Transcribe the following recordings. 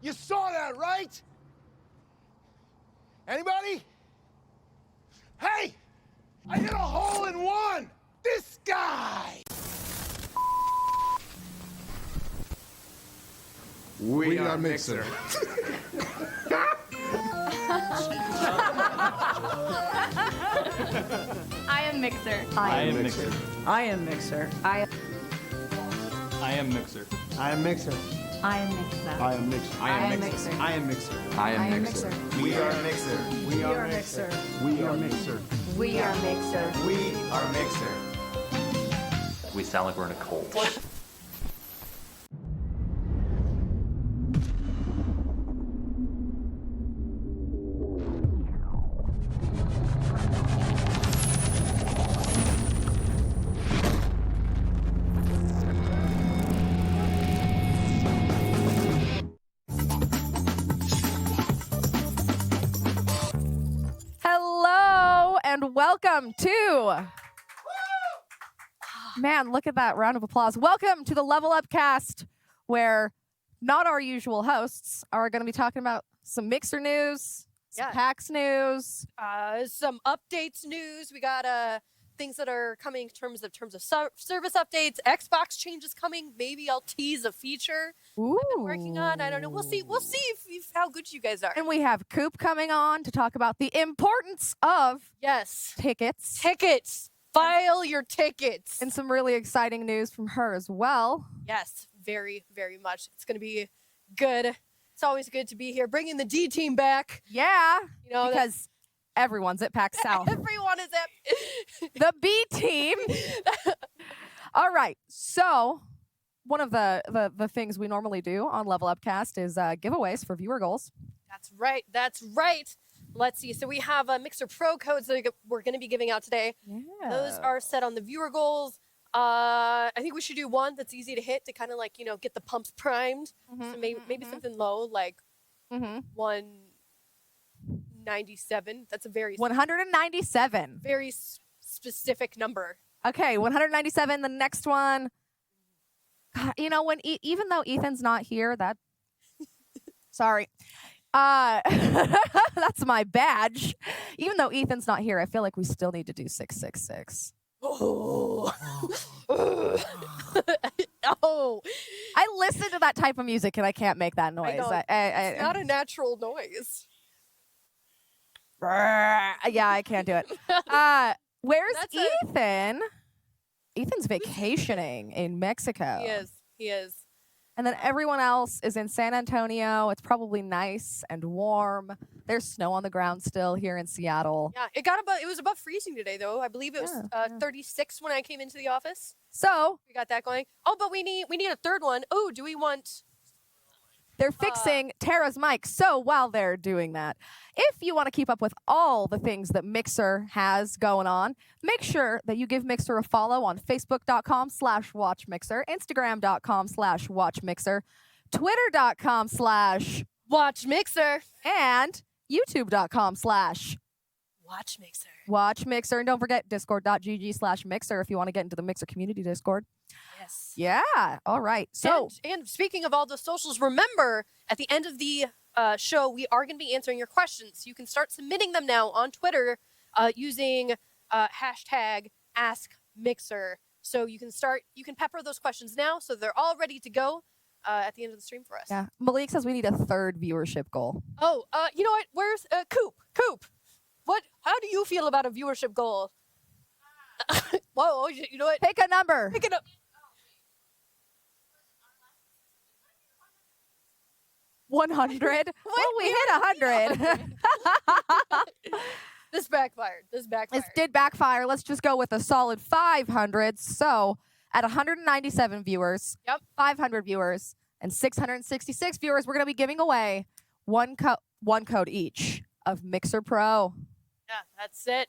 You saw that, right? Anybody? Hey! I hit a hole in one! This guy! We are Mixer. I am Mixer. I am Mixer. I am Mixer. I am Mixer. I am Mixer. I am Mixer. I am Mixer. I am Mixer. I am Mixer. I am Mixer. We are Mixer. We are Mixer. We are Mixer. We are Mixer. We are Mixer. We sound like we're in a cult. Hello and welcome to. Man, look at that round of applause. Welcome to the Level Up Cast, where not our usual hosts are going to be talking about some Mixer news, some PAX news, some updates news. We got things that are coming in terms of service updates. Xbox changes coming. Maybe I'll tease a feature Ooh. I've been working on. I don't know. We'll see. We'll see if how good you guys are. And we have Coop coming on to talk about the importance of tickets. Tickets. File your tickets. And some really exciting news from her as well. Yes, very, very much. It's going to be good. It's always good to be here, bringing the D team back. Yeah, You know, because everyone's at PAX South. everyone is at The B team. All right. So one of the things we normally do on Level Up Cast is giveaways for viewer goals. That's right. That's right. Let's see. So we have Mixer Pro codes that we're going to be giving out today. Yeah. Those are set on the viewer goals. I think we should do one that's easy to hit to kind of like, get the pumps primed. So maybe something low, like 197. That's a very 197. very specific number. Okay, 197. The next one. God, when even though Ethan's not here, that sorry. That's my badge. Even though Ethan's not here, I feel like we still need to do 666. Oh. Oh. I listen to that type of music and I can't make that noise. It's not a natural noise. Yeah, I can't do it. Where's That's Ethan? Ethan's vacationing in Mexico. He is. And then everyone else is in San Antonio. It's probably nice and warm. There's snow on the ground still here in Seattle. Yeah, it was above freezing today though. I believe it was 36 when I came into the office. So We got that going. Oh, but we need a third one. Oh, do we want they're fixing Tara's mic. So while they're doing that, if you want to keep up with all the things that Mixer has going on, make sure that you give Mixer a follow on Facebook.com/WatchMixer, Instagram.com/WatchMixer, Twitter.com/ Watch Mixer? and YouTube.com/ Watch Mixer. Watch Mixer. And don't forget discord.gg/Mixer if you want to get into the Mixer community Discord. Yes. Yeah. All right. So and speaking of all the socials, remember at the end of the show, we are going to be answering your questions. You can start submitting them now on Twitter using hashtag AskMixer. So you can pepper those questions now so they're all ready to go at the end of the stream for us. yeah, Malik says we need a third viewership goal. Oh, you know what? Where's Coop? Coop, how do you feel about a viewership goal? Whoa, you know what? Pick a number. Pick it up. 100. Well, we hit 100. This backfired. This did backfire. Let's just go with a solid 500. So at 197 viewers, 500 viewers, and 666 viewers, we're going to be giving away one code each of Mixer Pro. Yeah, that's it.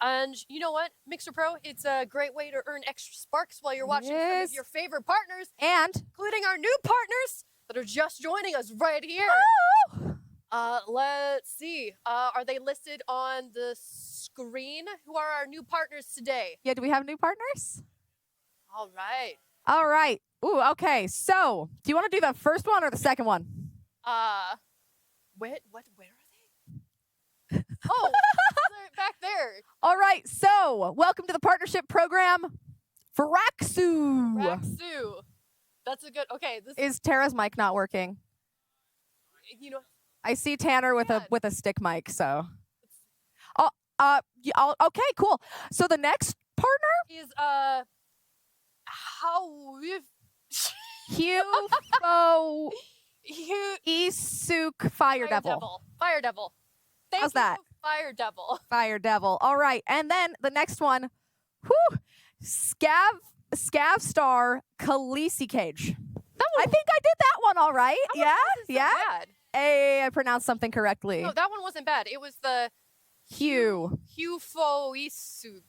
And you know what? Mixer Pro, it's a great way to earn extra sparks while you're watching some of your favorite partners, and including our new partners that are just joining us right here. Let's see. Are they listed on the screen? Who are our new partners today? Yeah, do we have new partners? All right. All right. Ooh, okay. So, do you want to do the first one or the second one? Where are they? Oh, they're back there. All right, so welcome to the partnership program. Faraxu. Raxu. That's a good. Okay, this Is Tara's mic not working? you know. I see Tanner with Yeah. a stick mic, so. Okay, cool. So the next partner, Is how we've Hufo Hugh Isuk Fire Devil. Fire Devil. Thank How's you, that? Fire Devil. Fire Devil. All right, and then the next one, whew, Scav Star Khaleesi Cage. I think I did that one all right. That one Yeah, wasn't so yeah. bad. Hey, I pronounced something correctly. No, that one wasn't bad. It was the Hugh. Hufoisuk.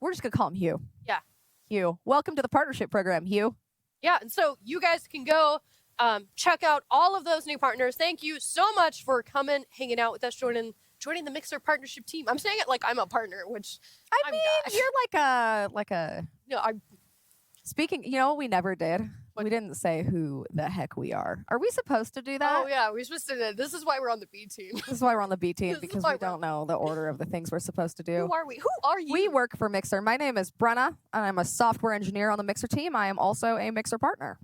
We're just gonna call him Hugh. Yeah. Hugh. Welcome to the partnership program, Hugh. Yeah, and so you guys can go check out all of those new partners. Thank you so much for coming, hanging out with us, joining the Mixer partnership team. I'm saying it like I'm a partner, which I I'm mean, not. you're like a. No, I'm Speaking, you know what we never did? What? We didn't say who the heck we are. Are we supposed to do that? Oh yeah, we're supposed to. This is why we're on the B team. This is why we're on the B team, This is because why we we're- don't know the order of the things we're supposed to do. Who are we? Who are you? We work for Mixer. My name is Brenna, and I'm a software engineer on the Mixer team. I am also a Mixer partner.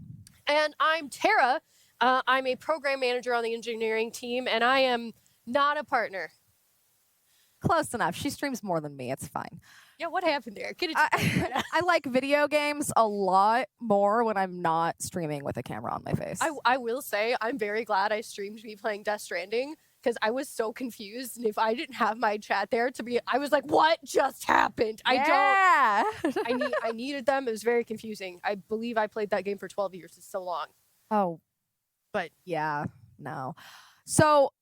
And I'm Tara. I'm a program manager on the engineering team, and I am not a partner. Close enough. She streams more than me. It's fine. Yeah, what happened there? Get it. I like video games a lot more when I'm not streaming with a camera on my face. I will say I'm very glad I streamed me playing Death Stranding because I was so confused, and if I didn't have my chat there I was like, what just happened? yeah. I needed them. It was very confusing. I believe I played that game for 12 years. It's so long. Oh, But yeah, no. So,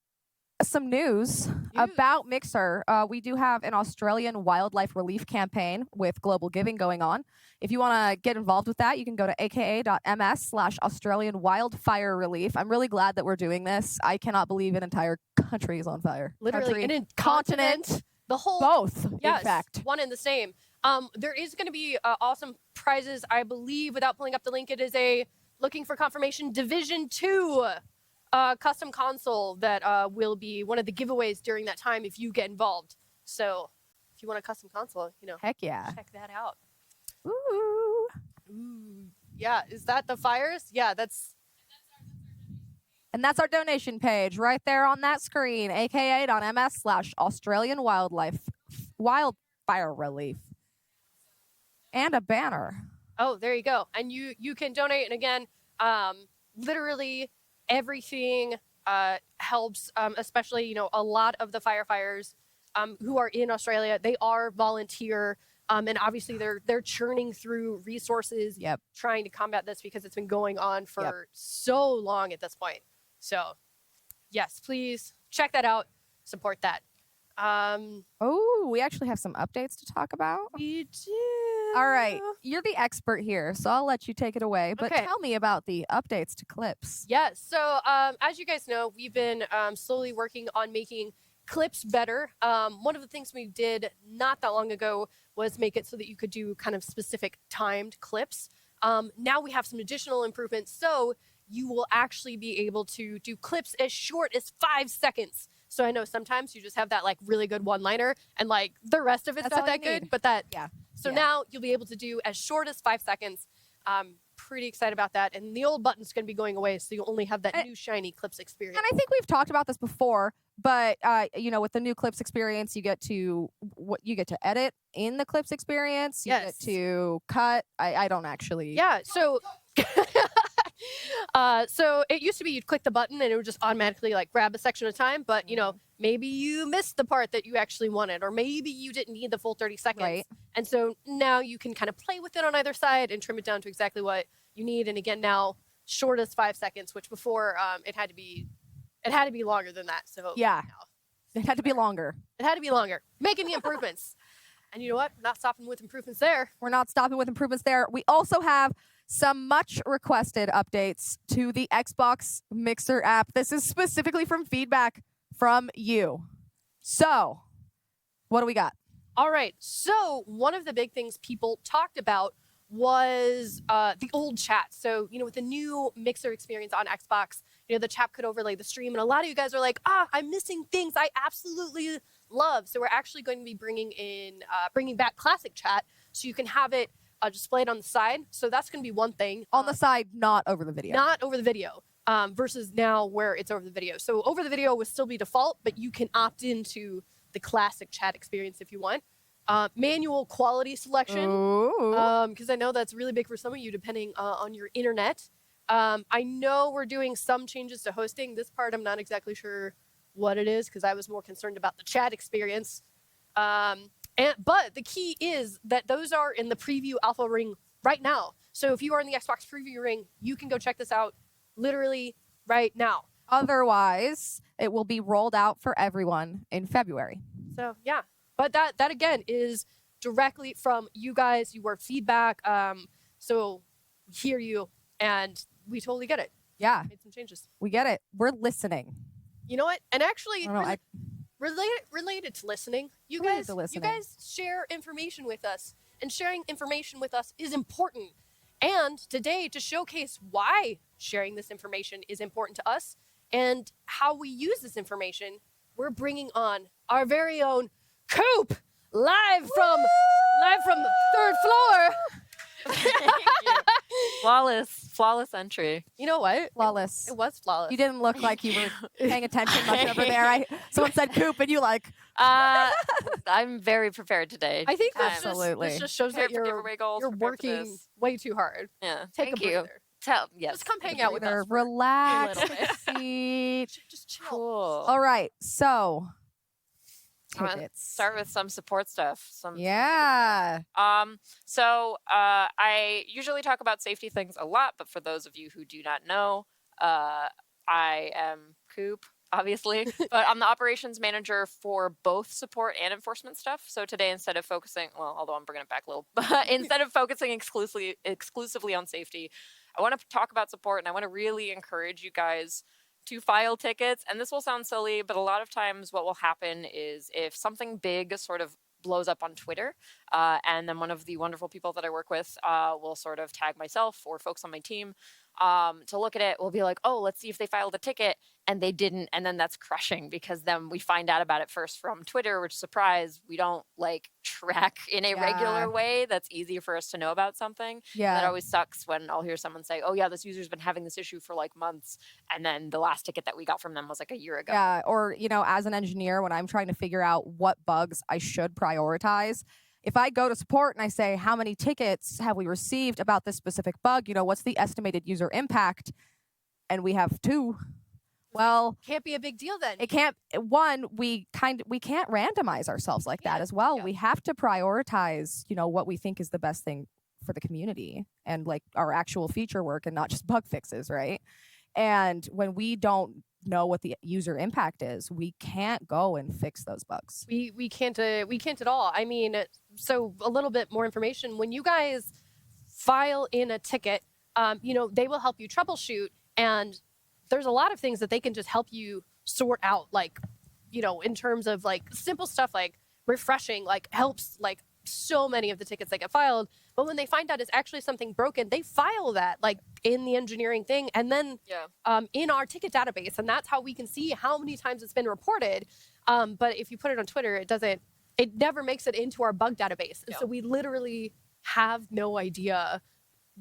some news about Mixer. We do have an Australian wildlife relief campaign with global giving going on. If you want to get involved with that, you can go to aka.ms/Australian Wildfire Relief. I'm really glad that we're doing this. I cannot believe an entire country is on fire. literally, Country, an continent, the whole both, yes, in fact. one and the same. There is going to be awesome prizes, I believe. Without pulling up the link, it is a looking for confirmation Division 2 custom console that will be one of the giveaways during that time if you get involved. So if you want a custom console, Heck yeah. check that out. Ooh. Ooh, yeah. Is that the fires? Yeah, that's. And that's our donation page right there on that screen, aka.ms/Australian Wildfire Relief. And a banner. Oh, there you go. And you can donate. And again, literally everything helps, especially, a lot of the firefighters who are in Australia, they are volunteer. And obviously they're churning through resources, Yep. trying to combat this because it's been going on for so long at this point. So yes, please check that out. Support that. Oh, we actually have some updates to talk about. We do. All right. You're the expert here, so I'll let you take it away. But Okay. tell me about the updates to clips. Yes. So as you guys know, we've been slowly working on making clips better. One of the things we did not that long ago was make it so that you could do kind of specific timed clips. Now we have some additional improvements. So you will actually be able to do clips as short as 5 seconds. So I know sometimes you just have that like really good one-liner and like the rest of it's That's not all that you good, need. but that. Yeah. So Yeah. now you'll be able to do as short as 5 seconds. Pretty excited about that. And the old button's going to be going away, so you'll only have that And- new shiny clips experience. And I think we've talked about this before, but with the new clips experience, you get to edit in the clips experience. You Yes. get to cut. I don't actually. Yeah, so so it used to be you'd click the button and it would just automatically like grab a section at a time, but maybe you missed the part that you actually wanted, or maybe you didn't need the full 30 seconds. Right. And so now you can kind of play with it on either side and trim it down to exactly what you need. And again, now short as 5 seconds, which before it had to be longer than that. So Yeah. now It had to be longer. it had to be longer, making the improvements. And you know what? Not stopping with improvements there. We're not stopping with improvements there. We also have some much requested updates to the Xbox Mixer app. This is specifically from feedback from you. So, what do we got? All right. So one of the big things people talked about was the old chat. So, with the new Mixer experience on Xbox, the chat could overlay the stream. And a lot of you guys are like, I'm missing things I absolutely love. So we're actually going to be bringing back classic chat so you can have it displayed on the side. So that's going to be one thing. On the side, not over the video. Not over the video. Versus now where it's over the video. So over the video will still be default, but you can opt into the classic chat experience if you want. Manual quality selection, because I know that's really big for some of you depending on your internet. I know we're doing some changes to hosting. This part I'm not exactly sure what it is because I was more concerned about the chat experience. But the key is that those are in the preview alpha ring right now. So if you are in the Xbox preview ring, you can go check this out literally right now. Otherwise, it will be rolled out for everyone in February. So yeah, but that again is directly from you guys, your feedback. So we hear you and we totally get it. Yeah, Made some changes. we get it. We're listening. You know what? And actually, I don't know, related to listening, you Related guys, to listening. you guys share information with us, and sharing information with us is important. And today, to showcase why sharing this information is important to us and how we use this information, we're bringing on our very own Coop live from the third floor. Flawless entry. You know what? Flawless. It was flawless. You didn't look like you were paying attention much over there. Someone said Coop, and you like. I'm very prepared today. I think Absolutely. this just shows that Prepared for you're giveaway goals, prepared for working this. way too hard. Yeah. Take Thank a you. breather. Yes. Just come hang out with us. for Relax. a little bit. Seat. Just chill. Cool. All right. So, I'm gonna tickets. start with some support stuff. Yeah. So I usually talk about safety things a lot, but for those of you who do not know, I am Coop, obviously, but I'm the operations manager for both support and enforcement stuff. So today, instead of focusing, well, although I'm bringing it back a little, but instead of focusing exclusively on safety, I want to talk about support, and I want to really encourage you guys to file tickets. And this will sound silly, but a lot of times what will happen is if something big sort of blows up on Twitter, and then one of the wonderful people that I work with will sort of tag myself or folks on my team to look at it. We'll be like, oh, let's see if they filed a ticket, and they didn't. And then that's crushing because then we find out about it first from Twitter, which, surprise, we don't like track in a regular way. That's easy for us to know about something. Yeah. That always sucks when I'll hear someone say, oh yeah, this user's been having this issue for like months, and then the last ticket that we got from them was like a year ago. Yeah. Or, as an engineer, when I'm trying to figure out what bugs I should prioritize, if I go to support and I say, how many tickets have we received about this specific bug? What's the estimated user impact? And we have 2. Well, Can't be a big deal then. it can't. One, we can't randomize ourselves like that as well. Yeah. We have to prioritize, what we think is the best thing for the community and like our actual feature work and not just bug fixes, right? And when we don't know what the user impact is, we can't go and fix those bugs. We can't at all. I mean, so a little bit more information. When you guys file in a ticket, they will help you troubleshoot, and there's a lot of things that they can just help you sort out, like, in terms of like simple stuff like refreshing, like helps like so many of the tickets that get filed. But when they find out it's actually something broken, they file that like in the engineering thing and then in our ticket database. And that's how we can see how many times it's been reported. But if you put it on Twitter, it never makes it into our bug database. And so we literally have no idea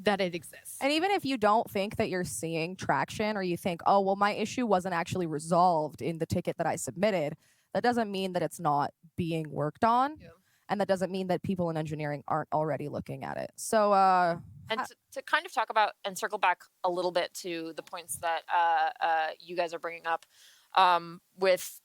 that it exists. And even if you don't think that you're seeing traction, or you think, oh, well, my issue wasn't actually resolved in the ticket that I submitted, that doesn't mean that it's not being worked on. Yeah. And that doesn't mean that people in engineering aren't already looking at it. So, And to kind of talk about and circle back a little bit to the points that you guys are bringing up with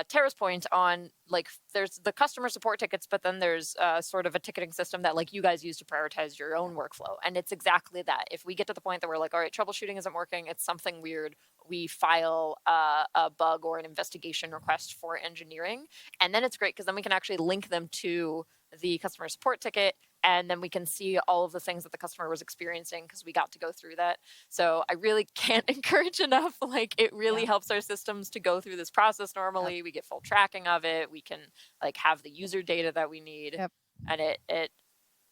Tara's point on, like, there's the customer support tickets, but then there's sort of a ticketing system that like you guys use to prioritize your own workflow. And it's exactly that. If we get to the point that we're like, all right, troubleshooting isn't working, it's something weird, we file a bug or an investigation request for engineering. And then it's great because then we can actually link them to the customer support ticket, and then we can see all of the things that the customer was experiencing because we got to go through that. So I really can't encourage enough. Like, it really helps our systems to go through this process normally. We get full tracking of it. We can like have the user data that we need, and it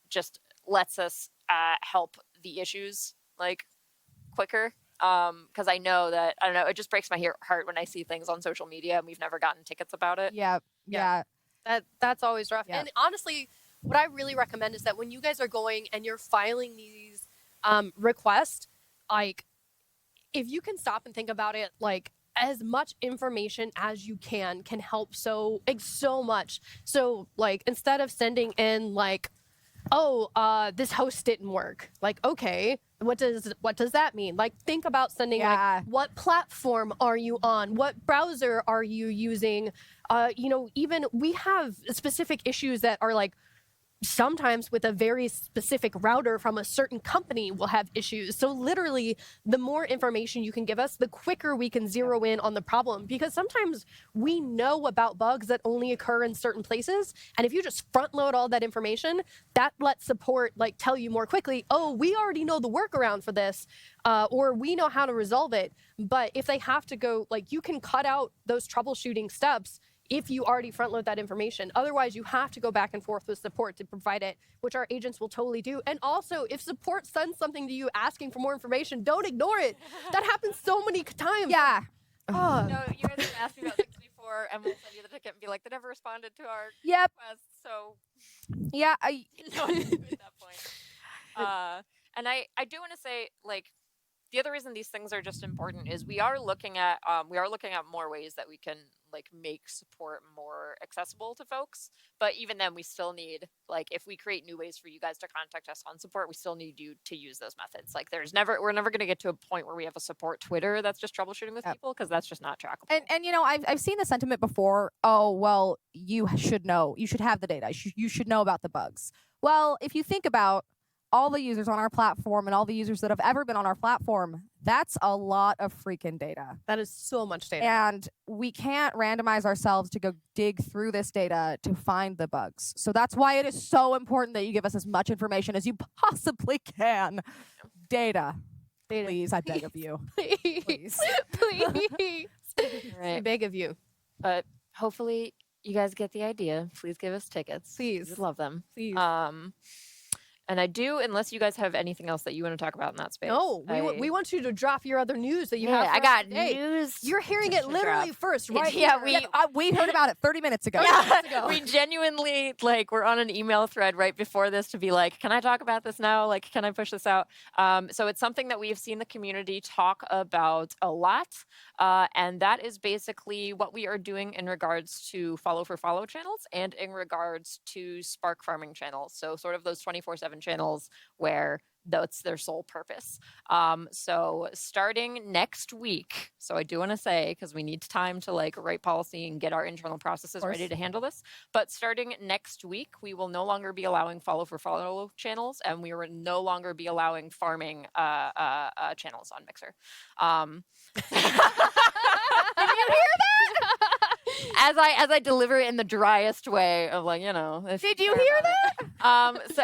just lets us help the issues like quicker. because I know that, I don't know, it just breaks my heart when I see things on social media and we've never gotten tickets about it. Yeah. That's always rough. Yeah. And honestly, what I really recommend is that when you guys are going and you're filing these requests, like if you can stop and think about it, like as much information as you can help so much. So like instead of sending in like, oh, this host didn't work. Like, okay, what does that mean? Like, think about sending like, what platform are you on? What browser are you using? Even we have specific issues that are like, sometimes with a very specific router from a certain company will have issues. So literally, the more information you can give us, the quicker we can zero in on the problem. Because sometimes we know about bugs that only occur in certain places. And if you just front load all that information, that lets support like tell you more quickly, oh, we already know the workaround for this, or we know how to resolve it. But if they have to go, like you can cut out those troubleshooting steps if you already front load that information. Otherwise, you have to go back and forth with support to provide it, which our agents will totally do. And also, if support sends something to you asking for more information, don't ignore it. That happens so many times. Yeah. Oh. No, you guys have asked me about things before, and we'll send you the ticket and be like, they never responded to our Yep. request, so Yeah. no, at that point. And I do want to say, like, the other reason these things are just important is we are looking at more ways that we can like make support more accessible to folks. But even then, we still need, like, if we create new ways for you guys to contact us on support, we still need you to use those methods. Like, we're never going to get to a point where we have a support Twitter that's just troubleshooting with people, because that's just not trackable. And I've seen the sentiment before. Oh, well, you should know. You should have the data. You should know about the bugs. Well, if you think about all the users on our platform and all the users that have ever been on our platform, that's a lot of freaking data. That is so much data. And we can't randomize ourselves to go dig through this data to find the bugs. So that's why it is so important that you give us as much information as you possibly can. Data. Please, I beg of you. Please. Please. Right. I beg of you. But hopefully you guys get the idea. Please give us tickets. Please. We'd love them. Please. And I do, unless you guys have anything else that you want to talk about in that space. No, we want you to drop your other news that you have. I for got us today. news. You're hearing it literally drop. first, right? Yeah, here. We heard about it 30 minutes ago. Yeah, we genuinely, like, we're on an email thread right before this to be like, can I talk about this now? Like, can I push this out? So it's something that we have seen the community talk about a lot. And that is basically what we are doing in regards to follow for follow channels and in regards to Spark farming channels. So sort of those 24/7 channels where that's their sole purpose. So starting next week, so I do want to say, because we need time to like write policy and get our internal processes ready to handle this, but starting next week, we will no longer be allowing follow for follow channels, and we will no longer be allowing farming channels on Mixer. Did you hear that? As I deliver it in the driest way of, like, you know. Did you hear that? So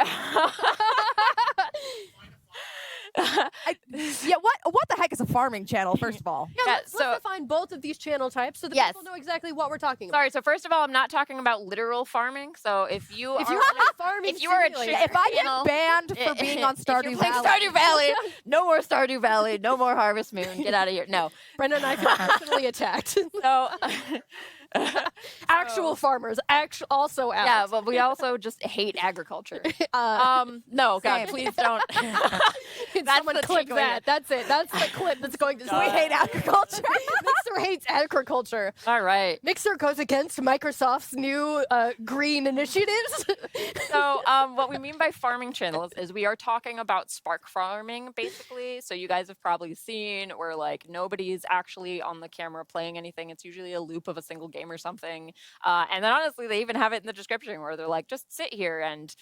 what the heck is a farming channel, first of all? Yeah, let's define both of these channel types so that people know exactly what we're talking about. Sorry, so first of all, I'm not talking about literal farming. So if you are a farming if you are a simulator. If I get banned for being on Stardew Valley. Stardew Valley, no more Stardew Valley, no more Harvest Moon. Get out of here. No. Brenna and I feel personally attacked. So actual farmers, also out. Yeah, but we also just hate agriculture. No, God, please don't. Someone clip that. That's it. That's the clip that's going to say. We hate agriculture. Mixer hates agriculture. All right. Mixer goes against Microsoft's new green initiatives. So what we mean by farming channels is we are talking about Spark farming, basically. So you guys have probably seen where, like, nobody's actually on the camera playing anything. It's usually a loop of a single game or something. And then honestly, they even have it in the description where they're like, just sit here and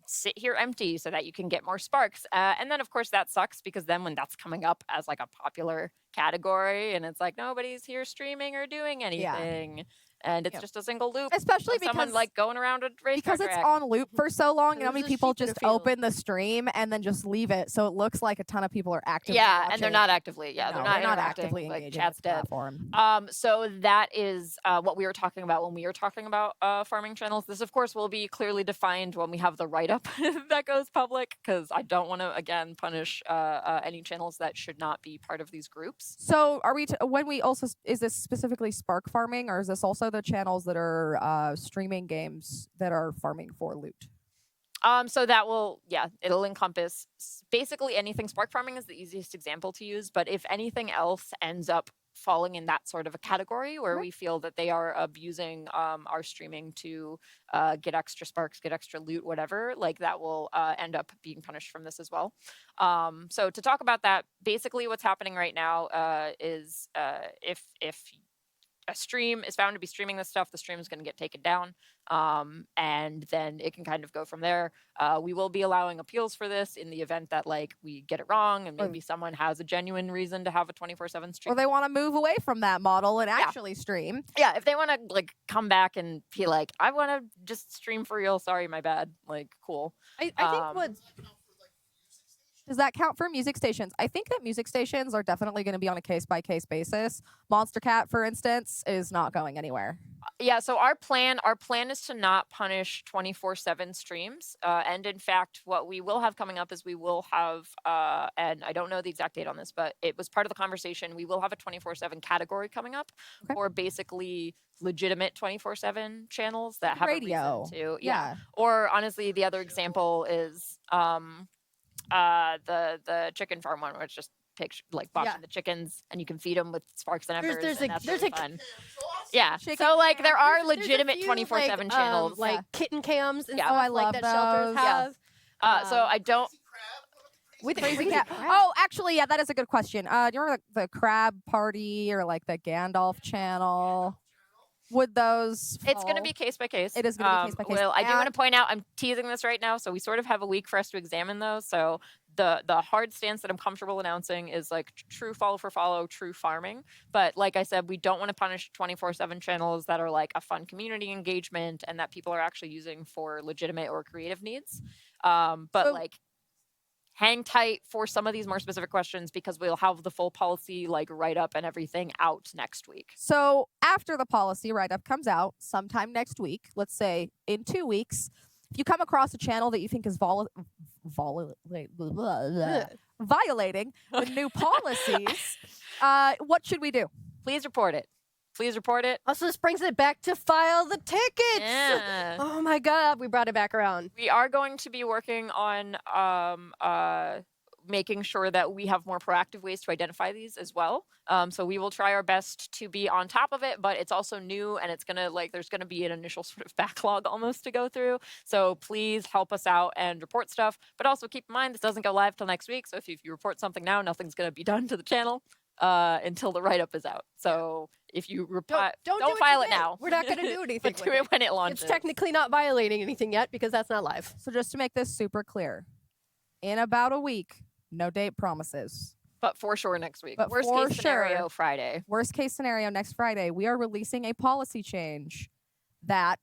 sit here empty so that you can get more sparks. And then of course that sucks, because then when that's coming up as like a popular category, and it's like nobody's here streaming or doing anything. And it's Yep. just a single loop. Especially of someone because like going around a racetrack because it's track. on loop for so long, how Who's many the people sheep in just the field? open the stream and then just leave it, so it looks like a ton of people are actively Yeah, watching. and they're not actively. Yeah, No, they're not interacting, actively like, engaging chat's with the dead. platform. So that is what we were talking about when we were talking about farming channels. This, of course, will be clearly defined when we have the write-up that goes public, because I don't want to, again, punish any channels that should not be part of these groups. So are we when we also is this specifically Spark farming, or is this also the channels that are streaming games that are farming for loot? So that will, it'll encompass basically anything. Spark farming is the easiest example to use, but if anything else ends up falling in that sort of a category where we feel that they are abusing our streaming to get extra sparks, get extra loot, whatever, like that will end up being punished from this as well. So to talk about that, basically what's happening right now is if a stream is found to be streaming this stuff, the stream is going to get taken down, and then it can kind of go from there. We will be allowing appeals for this in the event that like we get it wrong and maybe someone has a genuine reason to have a 24/7 stream. Or they want to move away from that model and actually stream. Yeah, if they want to like come back and be like, I want to just stream for real. Sorry, my bad. Like, cool. I think what Does that count for music stations? I think that music stations are definitely going to be on a case-by-case basis. Monster Cat, for instance, is not going anywhere. Yeah, so our plan is to not punish 24/7 streams. And in fact, what we will have coming up is we will have, and I don't know the exact date on this, but it was part of the conversation. We will have a 24/7 category coming up for basically legitimate 24/7 channels that have Radio. a reason to. Yeah. Or honestly, the other example is the chicken farm one, where it's just like watching the chickens, and you can feed them with sparks and embers. there's and a- that's there's really a- fun. Yeah. Chicken So like there are there's a legitimate few, 24/7 channels. like kitten cams and Yeah. stuff Oh, I like love that shelters those. have. So I don't. With Crazy crazy cat. crab. Oh, actually, yeah, that is a good question. Do you remember the Crab Party or like the Gandalf channel? Would those? It's going to fall? be case by case. It is gonna be case by case. Well, I do want to And- point out I'm teasing this right now, so we sort of have a week for us to examine those. So the hard stance that I'm comfortable announcing is like true follow for follow, true farming. But like I said, we don't want to punish 24/7 channels that are like a fun community engagement and that people are actually using for legitimate or creative needs. But So- like, hang tight for some of these more specific questions because we'll have the full policy like write up and everything out next week. So after the policy write-up comes out sometime next week, let's say in 2 weeks, if you come across a channel that you think is violating the new policies, what should we do? Please report it. Please report it. Also, this brings it back to file the tickets. Yeah. Oh my God, we brought it back around. We are going to be working on making sure that we have more proactive ways to identify these as well. So we will try our best to be on top of it, but it's also new and it's gonna there's gonna be an initial sort of backlog almost to go through. So please help us out and report stuff. But also keep in mind this doesn't go live till next week. So if you report something now, nothing's gonna be done to the channel until the write up is out. So if you reply, Don't do file it today. now. We're not going to do anything. But do it when it launches. It's technically not violating anything yet because that's not live. So just to make this super clear, in about a week, no date promises. But for sure next week. But Worst for case scenario, sure. Friday. Worst case scenario, next Friday, we are releasing a policy change that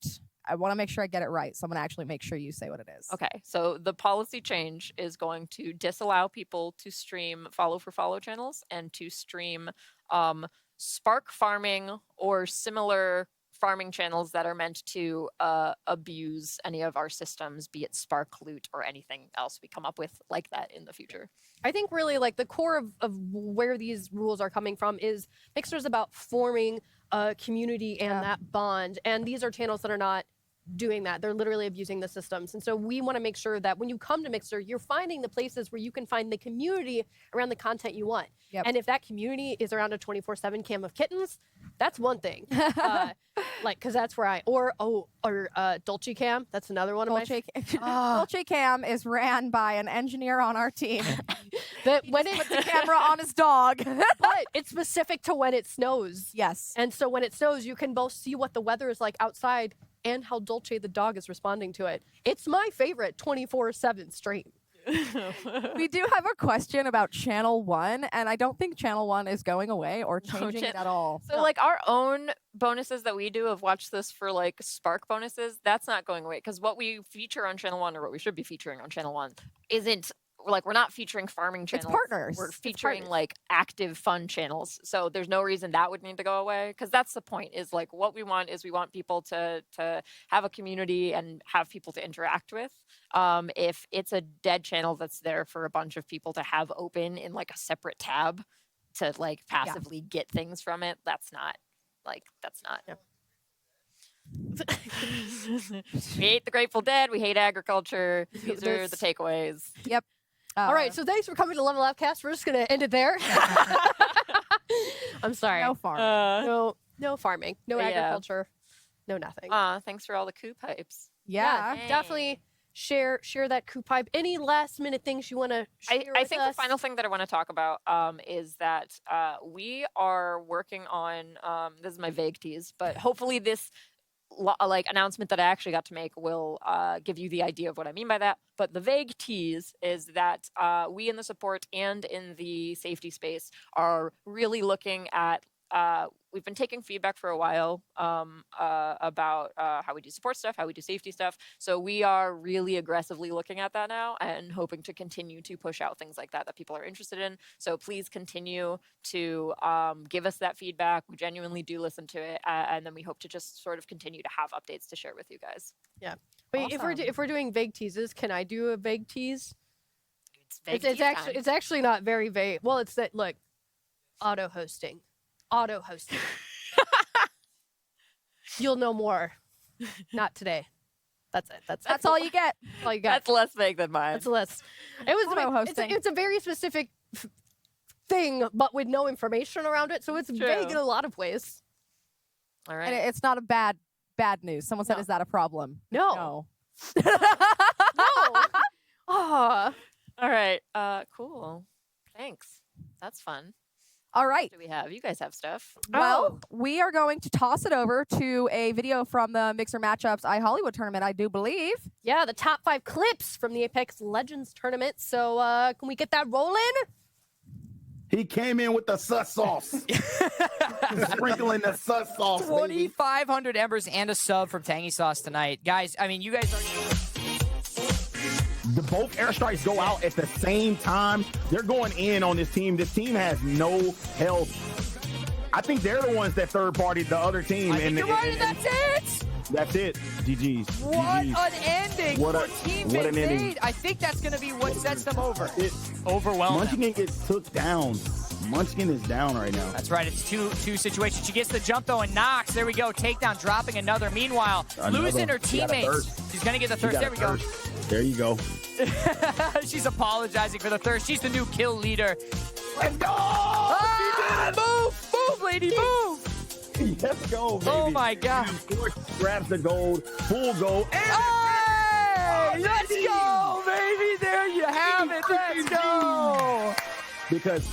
I want to make sure I get it right. So I'm going to actually make sure you say what it is. Okay, so the policy change is going to disallow people to stream follow for follow channels and to stream spark farming or similar farming channels that are meant to abuse any of our systems, be it spark loot or anything else we come up with like that in the future. I think really like the core of where these rules are coming from is Mixer's about forming a community and that bond. And these are channels that are not doing that. They're literally abusing the systems. And so we want to make sure that when you come to Mixer, you're finding the places where you can find the community around the content you want. Yep. And if that community is around a 24/7 cam of kittens, that's one thing. Like, because that's where or Dolce Cam. That's another one of my. Dolce Cam is ran by an engineer on our team. That when Put the camera on his dog. but it's specific to when it snows. Yes. And so when it snows, you can both see what the weather is like outside and how Dolce the dog is responding to it. It's my favorite 24/7 stream. We do have a question about Channel 1, and I don't think Channel 1 is going away or changing it at all. So, like, our own bonuses that we do of Watch This for, like, Spark bonuses, that's not going away. Because what we feature on Channel 1, or what we should be featuring on Channel 1, isn't, like, we're not featuring farming channels. It's partners. We're It's featuring, partners. like, active fun channels. So there's no reason that would need to go away. Because that's the point, is, like, what we want is we want people to have a community and have people to interact with. If it's a dead channel that's there for a bunch of people to have open in, like, a separate tab to, like, passively get things from it, that's not. We hate the Grateful Dead. We hate agriculture. These are the takeaways. Yep. All right, so thanks for coming to Level Up Cast. We're just gonna end it there. I'm sorry. No farming. No farming. No Yeah. agriculture. No nothing. Thanks for all the coup pipes. Yeah. Definitely share that coup pipe. Any last minute things you want to share I with think us? the final thing that I want to talk about is that we are working on this is my vague tease, but hopefully this like announcement that I actually got to make will give you the idea of what I mean by that. But the vague tease is that we in the support and in the safety space are really looking at we've been taking feedback for a while about how we do support stuff, how we do safety stuff. So we are really aggressively looking at that now and hoping to continue to push out things like that people are interested in. So please continue to give us that feedback. We genuinely do listen to it. And then we hope to just sort of continue to have updates to share with you guys. Yeah. Wait, Awesome. if we're doing vague teases, can I do a vague tease? It's vague It's tease time. actually not very vague. Well, it's that look, auto hosting. You'll know more. Not today. That's it. That's all you get. all you got. That's less vague than mine. That's less. It was Auto hosting. it's a very specific thing, but with no information around it. So it's vague in a lot of ways. All And right. it's not a bad news. Someone said, "Is that a problem?" No. No. No. Ah. All right. Cool. Thanks. That's fun. All right. What do we have? You guys have stuff. Well, we are going to toss it over to a video from the Mixer Matchups iHollywood tournament, I do believe. Yeah, the top 5 clips from the Apex Legends tournament. So can we get that rolling? He came in with the sus sauce. Sprinkling the sus sauce, baby. 2,500 embers and a sub from Tangy Sauce tonight. Guys, I mean, you guys are... Both airstrikes go out at the same time. They're going in on this team. This team has no health. I think they're the ones that third party the other team. I think you're right, and that's it! That's it. GG's. What GG's. an ending What for Team what an ending. Invade. I think that's going to be what sets them over. Overwhelming. Munchkin gets took down. Munchkin is down right now. That's right. It's two situations. She gets the jump, though, and knocks. There we go. Takedown, dropping another. Meanwhile, losing her She got a teammates. thirst. She's going to get the She thirst. got There a we go. thirst. There you go. She's apologizing for the thirst. She's the new kill leader. Let's go! Move, lady, move! Let's go, baby. Oh my God! And of course, grabs the gold, full gold, and Hey, let's go, baby! There you have it. Let's go. because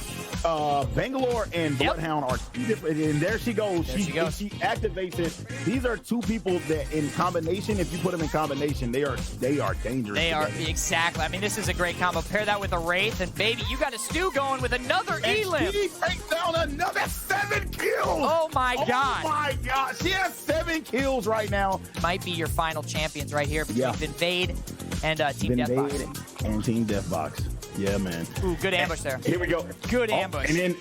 Bangalore and Bloodhound are two different. And there she goes. There she goes. She activates it. These are two people that, in combination, if you put them in combination, they are dangerous. They are, together. exactly. I mean, this is a great combo. Pair that with a Wraith, and baby, you got a Stu going with another And Elim. she takes down another 7 kills. Oh my God. Oh my God. She has 7 kills right now. Might be your final champions right here between Yeah. Invade and Team Invade Deathbox. and Team Deathbox. Yeah, man. Ooh, good ambush there. Here we go. Good ambush. And then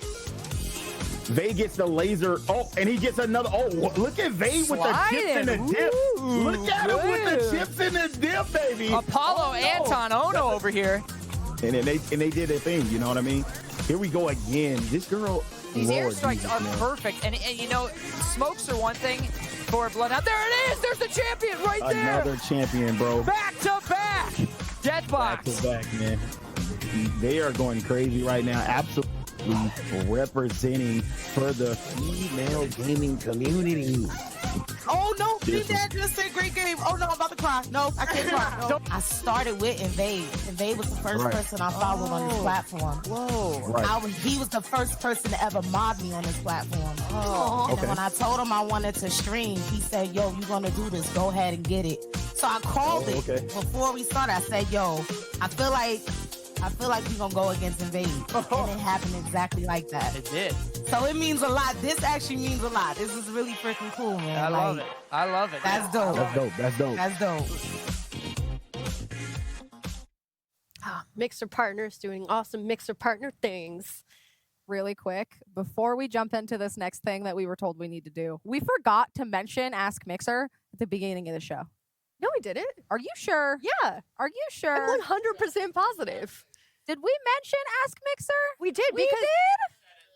Vay gets the laser. Oh, and he gets another. Oh, look at Vay with the chips and the Sliding. dip. Ooh, Look at him with good. the chips and the dip, baby. Apollo Oh, no. Anton Ono over here. And then they did their thing. You know what I mean? Here we go again. This girl. These Lord airstrikes Jesus, are man. perfect. And you know, smokes are one thing for Bloodhound. There it is. There's the champion right there. Another champion, bro. Back to back. Back Deathbox. to back, man. They are going crazy right now. Absolutely representing for the female gaming community. Oh, no, leave that. Just say great game. Oh, no, I'm about to cry. No, I can't cry. No. I started with Invade. Invade was the first Right. person I followed on this platform. Whoa. Right. He was the first person to ever mod me on this platform. Oh. And Okay. when I told him I wanted to stream, he said, yo, you going to do this. Go ahead and get it. So I called Oh, it okay. before we started. I said, yo, I feel like I feel like we're gonna go against Invade. And it happened exactly like that. It did. So it means a lot. This actually means a lot. This is really freaking cool, man. I love it. I love it. That's dope. That's dope. That's dope. That's dope. Mixer partners doing awesome mixer partner things. Really quick, before we jump into this next thing that we were told we need to do, we forgot to mention Ask Mixer at the beginning of the show. No, we didn't. Are you sure? Yeah. Are you sure? I'm 100% positive. Did we mention Ask Mixer? We did. We because, did?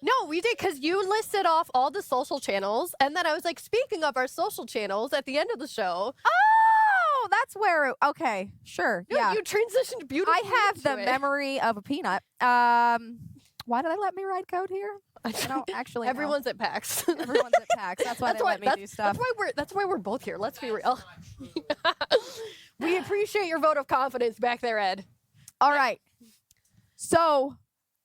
No, we did because you listed off all the social channels. And then I was like, speaking of our social channels at the end of the show. Oh, that's where. Okay, sure. No, Yeah. you transitioned beautifully. I have the into it. memory of a peanut. Why did they let me write code here? I don't actually know. Everyone's at PAX. Everyone's at PAX. That's why they let me do stuff. That's why we're both here. Let's be real. We appreciate your vote of confidence back there, Ed. All right. So,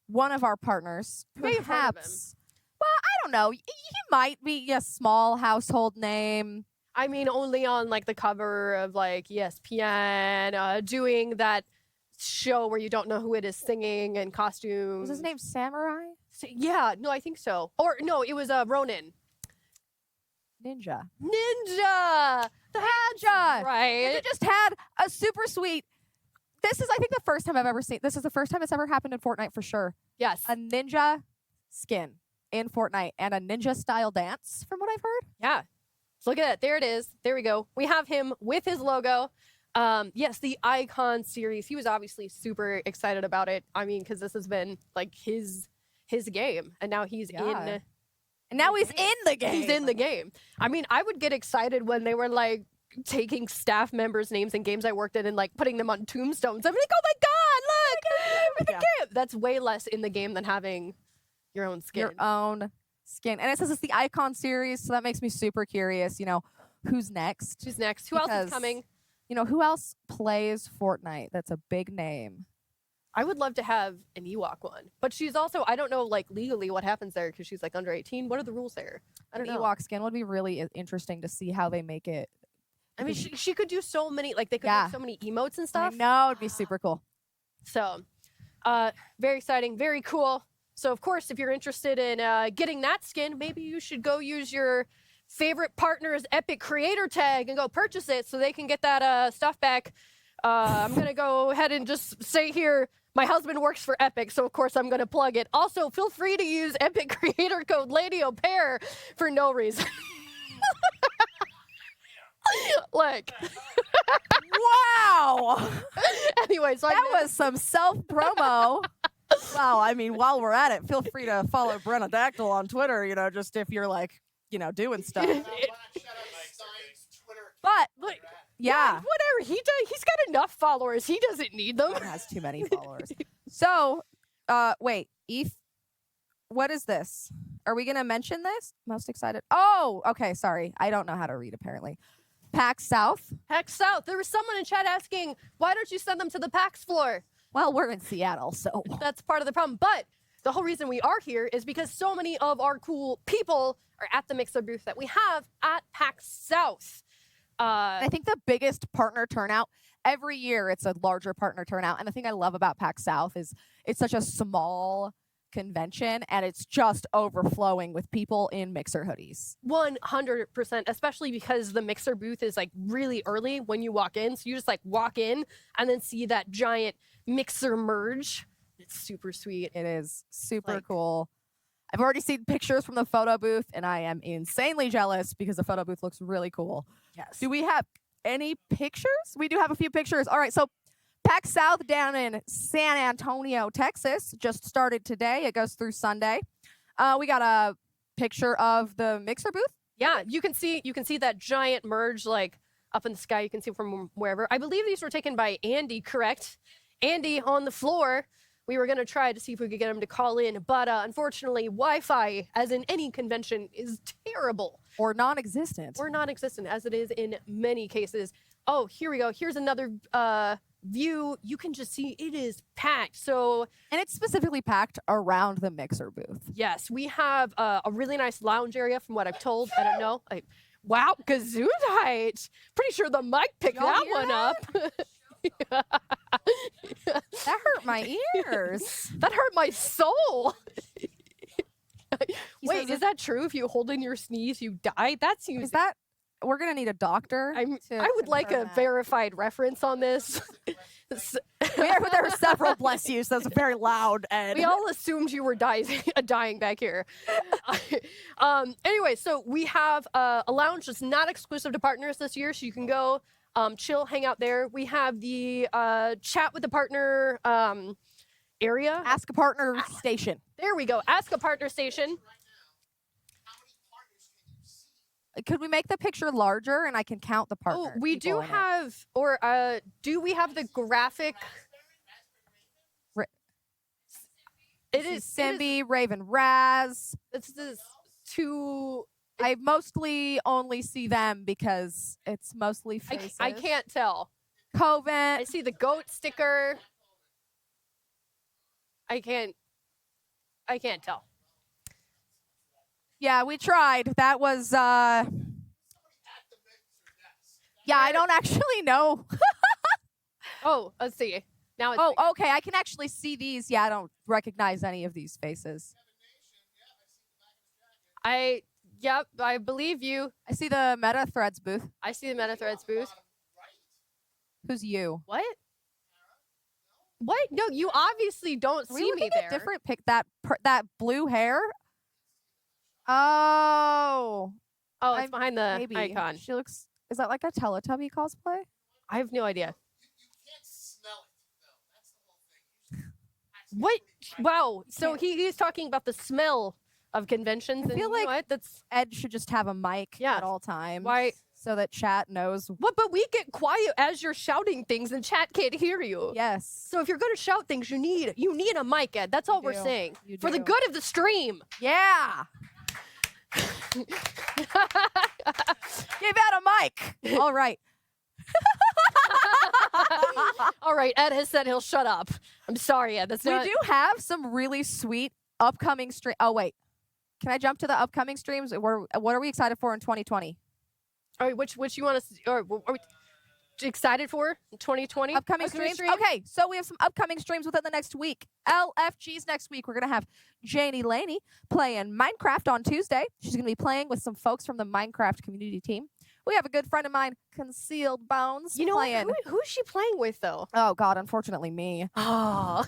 one of our partners, May have heard of perhaps, well, I don't know. He might be a small household name. I mean, only on like the cover of like ESPN, doing that show where you don't know who it is singing and costumes. Was his name Samurai? Yeah, no, I think so. Or no, it was Ronin. Ninja. Ninja! Ninja! Right. Ninja just had a super sweet. This is, I think, the first time I've ever seen. This is the first time it's ever happened in Fortnite for sure. Yes. A ninja skin in Fortnite and a ninja style dance, from what I've heard. Yeah. So look at that. There it is. There we go. We have him with his logo. Yes, the Icon series. He was obviously super excited about it. I mean, because this has been like his game, and now he's in. And now he's in the game. He's in the game. I mean, I would get excited when they were like taking staff members' names in games I worked in and like putting them on tombstones. I'm like, oh my god, look, the game. That's way less in the game than having your own skin. Your own skin, and it says it's the Icon series, so that makes me super curious. You know, who's next? Who's next? Who else is coming? You know, who else plays Fortnite? That's a big name. I would love to have an Ewok one, but she's also, I don't know, like legally what happens there because she's like under 18. What are the rules there? I don't know. Ewok skin would be really interesting to see how they make it. I mean, she could do so many, like they could make so many emotes and stuff. I know, it'd be super cool. So, very exciting, very cool. So, of course, if you're interested in getting that skin, maybe you should go use your favorite partner's Epic Creator tag and go purchase it so they can get that stuff back. I'm going to go ahead and just say here, my husband works for Epic, so of course I'm going to plug it. Also, feel free to use Epic Creator code Lady Au Pair for no reason. Like, wow. Anyway, so that was some self promo. Wow. I mean, while we're at it, feel free to follow Brenna Dactyl on Twitter. You know, just if you're like, you know, doing stuff. But yeah, whatever he does, he's got enough followers. He doesn't need them. He has too many followers. So, wait, Eth, what is this? Are we gonna mention this? Most excited? Oh, okay. Sorry, I don't know how to read. Apparently, PAX South. PAX South. There was someone in chat asking, why don't you send them to the PAX floor? Well, we're in Seattle, so that's part of the problem. But the whole reason we are here is because so many of our cool people are at the Mixer booth that we have at PAX South. I think the biggest partner turnout every year, it's a larger partner turnout. And the thing I love about PAX South is it's such a small convention and it's just overflowing with people in Mixer hoodies. 100%, especially because the Mixer booth is like really early when you walk in. So you just like walk in and then see that giant Mixer merge. It's super sweet. It is super cool. I've already seen pictures from the photo booth and I am insanely jealous because the photo booth looks really cool. Yes. Do we have any pictures? We do have a few pictures. All right, so PAX South down in San Antonio, Texas, just started today. It goes through Sunday. We got a picture of the Mixer booth. Yeah, you can see that giant merge like up in the sky. You can see from wherever. I believe these were taken by Andy, correct? Andy on the floor. We were going to try to see if we could get him to call in, but unfortunately, Wi-Fi, as in any convention, is terrible. Or non-existent. Or non-existent, as it is in many cases. Oh, here we go. Here's another view. You can just see it is packed. So, and it's specifically packed around the Mixer booth. Yes, we have a really nice lounge area from what I've told. I don't know. Wow, Gesundheit. Pretty sure the mic picked that one up. That hurt my ears. That hurt my soul. He Wait, says is if- that true? If you hold in your sneeze, you die? That seems. Is that? We're gonna need a doctor. I would like a confirm that. verified reference on this. There were several bless yous. That was very loud, and We all assumed you were dying back here. Anyway, so we have a lounge that's not exclusive to partners this year, so you can go chill, hang out there. We have the chat with the partner area. Ask a partner station. There we go. Ask a partner station. Could we make the picture larger and I can count the partner? Oh, we do people in it? have, or do we have the graphic? It is Simbi, Raven, Raz. This is two. I mostly only see them because it's mostly I, faces. I can't tell. Covent. I see the goat sticker. I can't tell. Yeah, we tried. That was yeah, I don't actually know. Oh, let's see. Now it's Oh, okay. I can actually see these. Yeah, I don't recognize any of these faces. Yep, I believe you. I see the Meta Threads booth. I see the Meta Threads booth. Who's you? What? What? No, you obviously don't Are we see me looking there. at different pic that blue hair? Oh, Oh, it's I'm- behind the maybe. icon. She looks. Is that like a Teletubby cosplay? I have no idea. What? Wow. So he's talking about the smell of conventions. I and feel you know like what? That's Ed should just have a mic Yeah. at all times. Why- So that chat knows. what? But we get quiet as you're shouting things, and chat can't hear you. Yes. So if you're gonna shout things, you need a mic, Ed. That's all we're do. saying. You For the do. good of the stream. Yeah. Give out a mic. All right. All right, Ed has said he'll shut up. I'm sorry, Ed. That's We not. do have some really sweet upcoming stream. Oh wait, can I jump to the upcoming streams? What are we excited for in 2020? All right, which you want to? Or are we excited for 2020 Upcoming streams. Okay, so we have some upcoming streams within the next week. LFG's next week. We're gonna have Janie Laney playing Minecraft on Tuesday. She's gonna be playing with some folks from the Minecraft community team. We have a good friend of mine, Concealed Bones, You know what? playing. Who's she playing with though? Oh God, unfortunately me. Oh,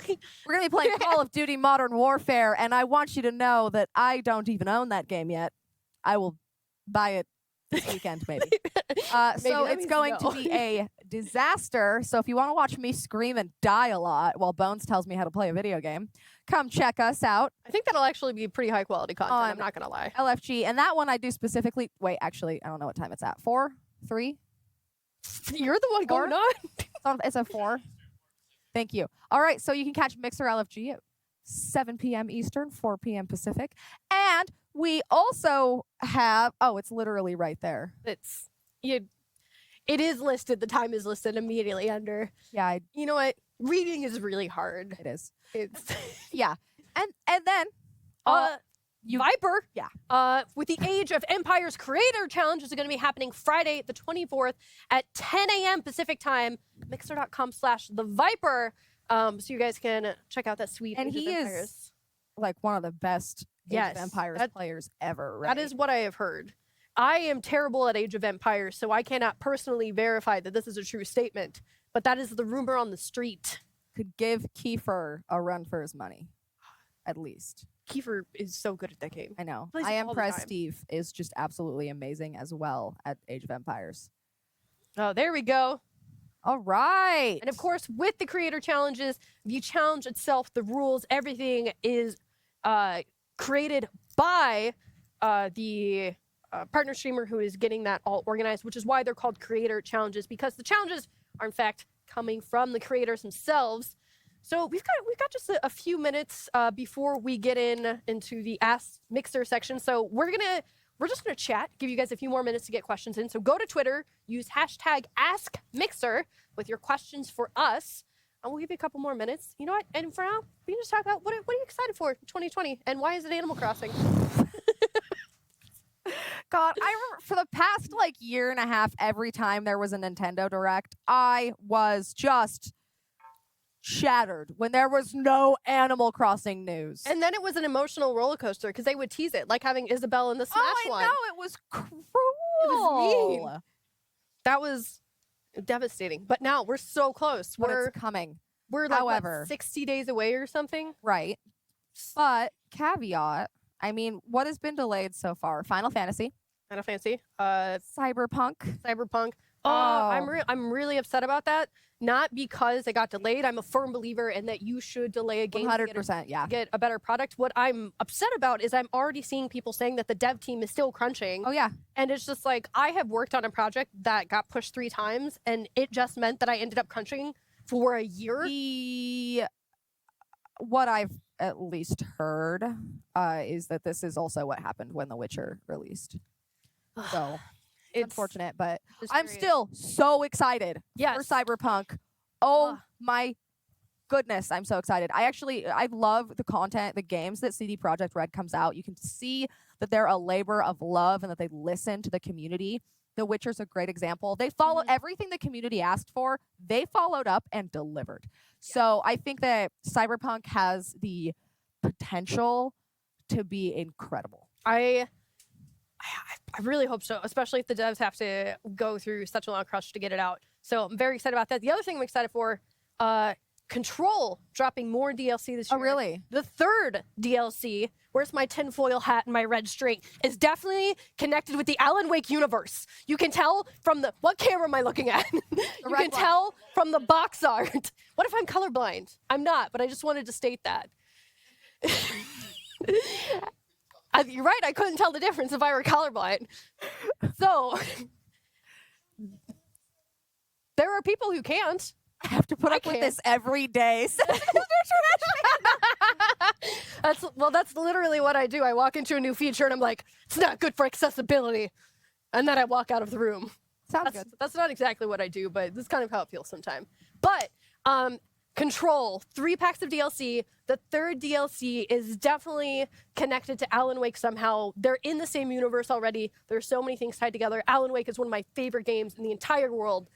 We're gonna be playing Call of Duty Modern Warfare, and I want you to know that I don't even own that game yet. I will buy it this weekend, maybe. So that it's means going no. to be a disaster. So if you want to watch me scream and die a lot while Bones tells me how to play a video game, come check us out. I think that'll actually be pretty high quality content. I'm On not gonna lie. LFG, and that one I do specifically. Wait, actually, I don't know what time it's at. 4, 3. You're the one Four? going on. It's a 4. Thank you. All right, so you can catch Mixer LFG at 7 p.m. Eastern, 4 p.m. Pacific. And we also have, oh, it's literally right there. It is listed. The time is listed immediately under. Yeah, You know what? Reading is really hard. it is. It's Yeah. And then, Viper. Yeah. With the Age of Empires Creator Challenge is going to be happening Friday, the 24th at 10 a.m. Pacific time. Mixer.com/theviper. So you guys can check out that sweet. and Age of he Empires. is like one of the best Age Yes, of Empires that- players ever, right? That is what I have heard. I am terrible at Age of Empires, so I cannot personally verify that this is a true statement. But that is the rumor on the street. Could give Kiefer a run for his money, at least. Kiefer is so good at that game. I know. Plays I it am all the Prez time. Steve is just absolutely amazing as well at Age of Empires. Oh, there we go. All right. And of course, with the creator challenges, the challenge itself, the rules, everything is created by the partner streamer who is getting that all organized, which is why they're called creator challenges, because the challenges are in fact coming from the creators themselves. So we've got just a few minutes before we get into the Ask Mixer section. So we're just gonna chat, give you guys a few more minutes to get questions in. So go to Twitter, use hashtag AskMixer with your questions for us, and we'll give you a couple more minutes. You know what? And for now, we can just talk about what are you excited for in 2020, and why is it Animal Crossing? God, I remember for the past like year and a half, every time there was a Nintendo Direct, I was just shattered when there was no Animal Crossing news. And then it was an emotional roller coaster because they would tease it, like having Isabelle in the Smash one. I know, it was cruel. It was mean. That was devastating. But now we're so close. But We're it's coming. We're like However, what, 60 days away or something. Right. But caveat, I mean, what has been delayed so far? Final Fantasy, Final Fantasy, Cyberpunk. I'm really upset about that. Not because it got delayed. I'm a firm believer in that you should delay a game to 100%, yeah. get a better product. What I'm upset about is I'm already seeing people saying that the dev team is still crunching. Oh, yeah. And it's just like, I have worked on a project that got pushed 3 times, and it just meant that I ended up crunching for a year. What I've at least heard is that this is also what happened when The Witcher released. So it's unfortunate, but I'm still so excited for Cyberpunk. Oh my goodness, I'm so excited. I love the content, the games that CD Projekt Red comes out. You can see that they're a labor of love and that they listen to the community. The Witcher's a great example. They follow everything the community asked for. They followed up and delivered. So I think that Cyberpunk has the potential to be incredible. I really hope so, especially if the devs have to go through such a long crush to get it out. So I'm very excited about that. The other thing I'm excited for, Control dropping more DLC this year. Oh, really? The 3rd DLC, where's my tinfoil hat and my red string, is definitely connected with the Alan Wake universe. You can tell from the... What camera am I looking at? You can tell from the box art. What if I'm colorblind? I'm not, but I just wanted to state that. You're right, I couldn't tell the difference if I were colorblind. So, there are people who can't. I have to put up with this every day. That's literally what I do. I walk into a new feature and I'm like, it's not good for accessibility. And then I walk out of the room. Sounds good. That's not exactly what I do, but this is kind of how it feels sometimes. But, Control, 3 packs of DLC. The 3rd DLC is definitely connected to Alan Wake somehow. They're in the same universe already. There's so many things tied together. Alan Wake is one of my favorite games in the entire world.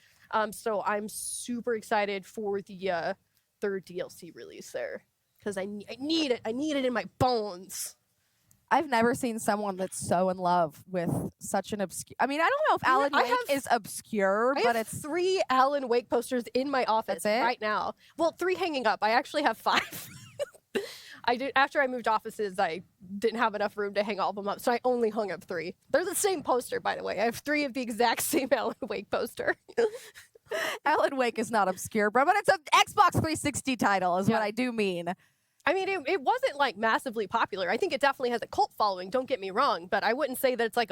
So I'm super excited for the 3rd DLC release there. Because I need it. I need it in my bones. I've never seen someone that's so in love with such an obscure... I mean, I don't know if Alan Wake is obscure, but it's... 3 Alan Wake posters in my office right now. Well, 3 hanging up. I actually have 5. After I moved offices, I didn't have enough room to hang all of them up, so I only hung up 3. They're the same poster, by the way. I have 3 of the exact same Alan Wake poster. Alan Wake is not obscure, bro, but it's an Xbox 360 title is what I do mean. I mean, it wasn't like massively popular. I think it definitely has a cult following, don't get me wrong, but I wouldn't say that it's like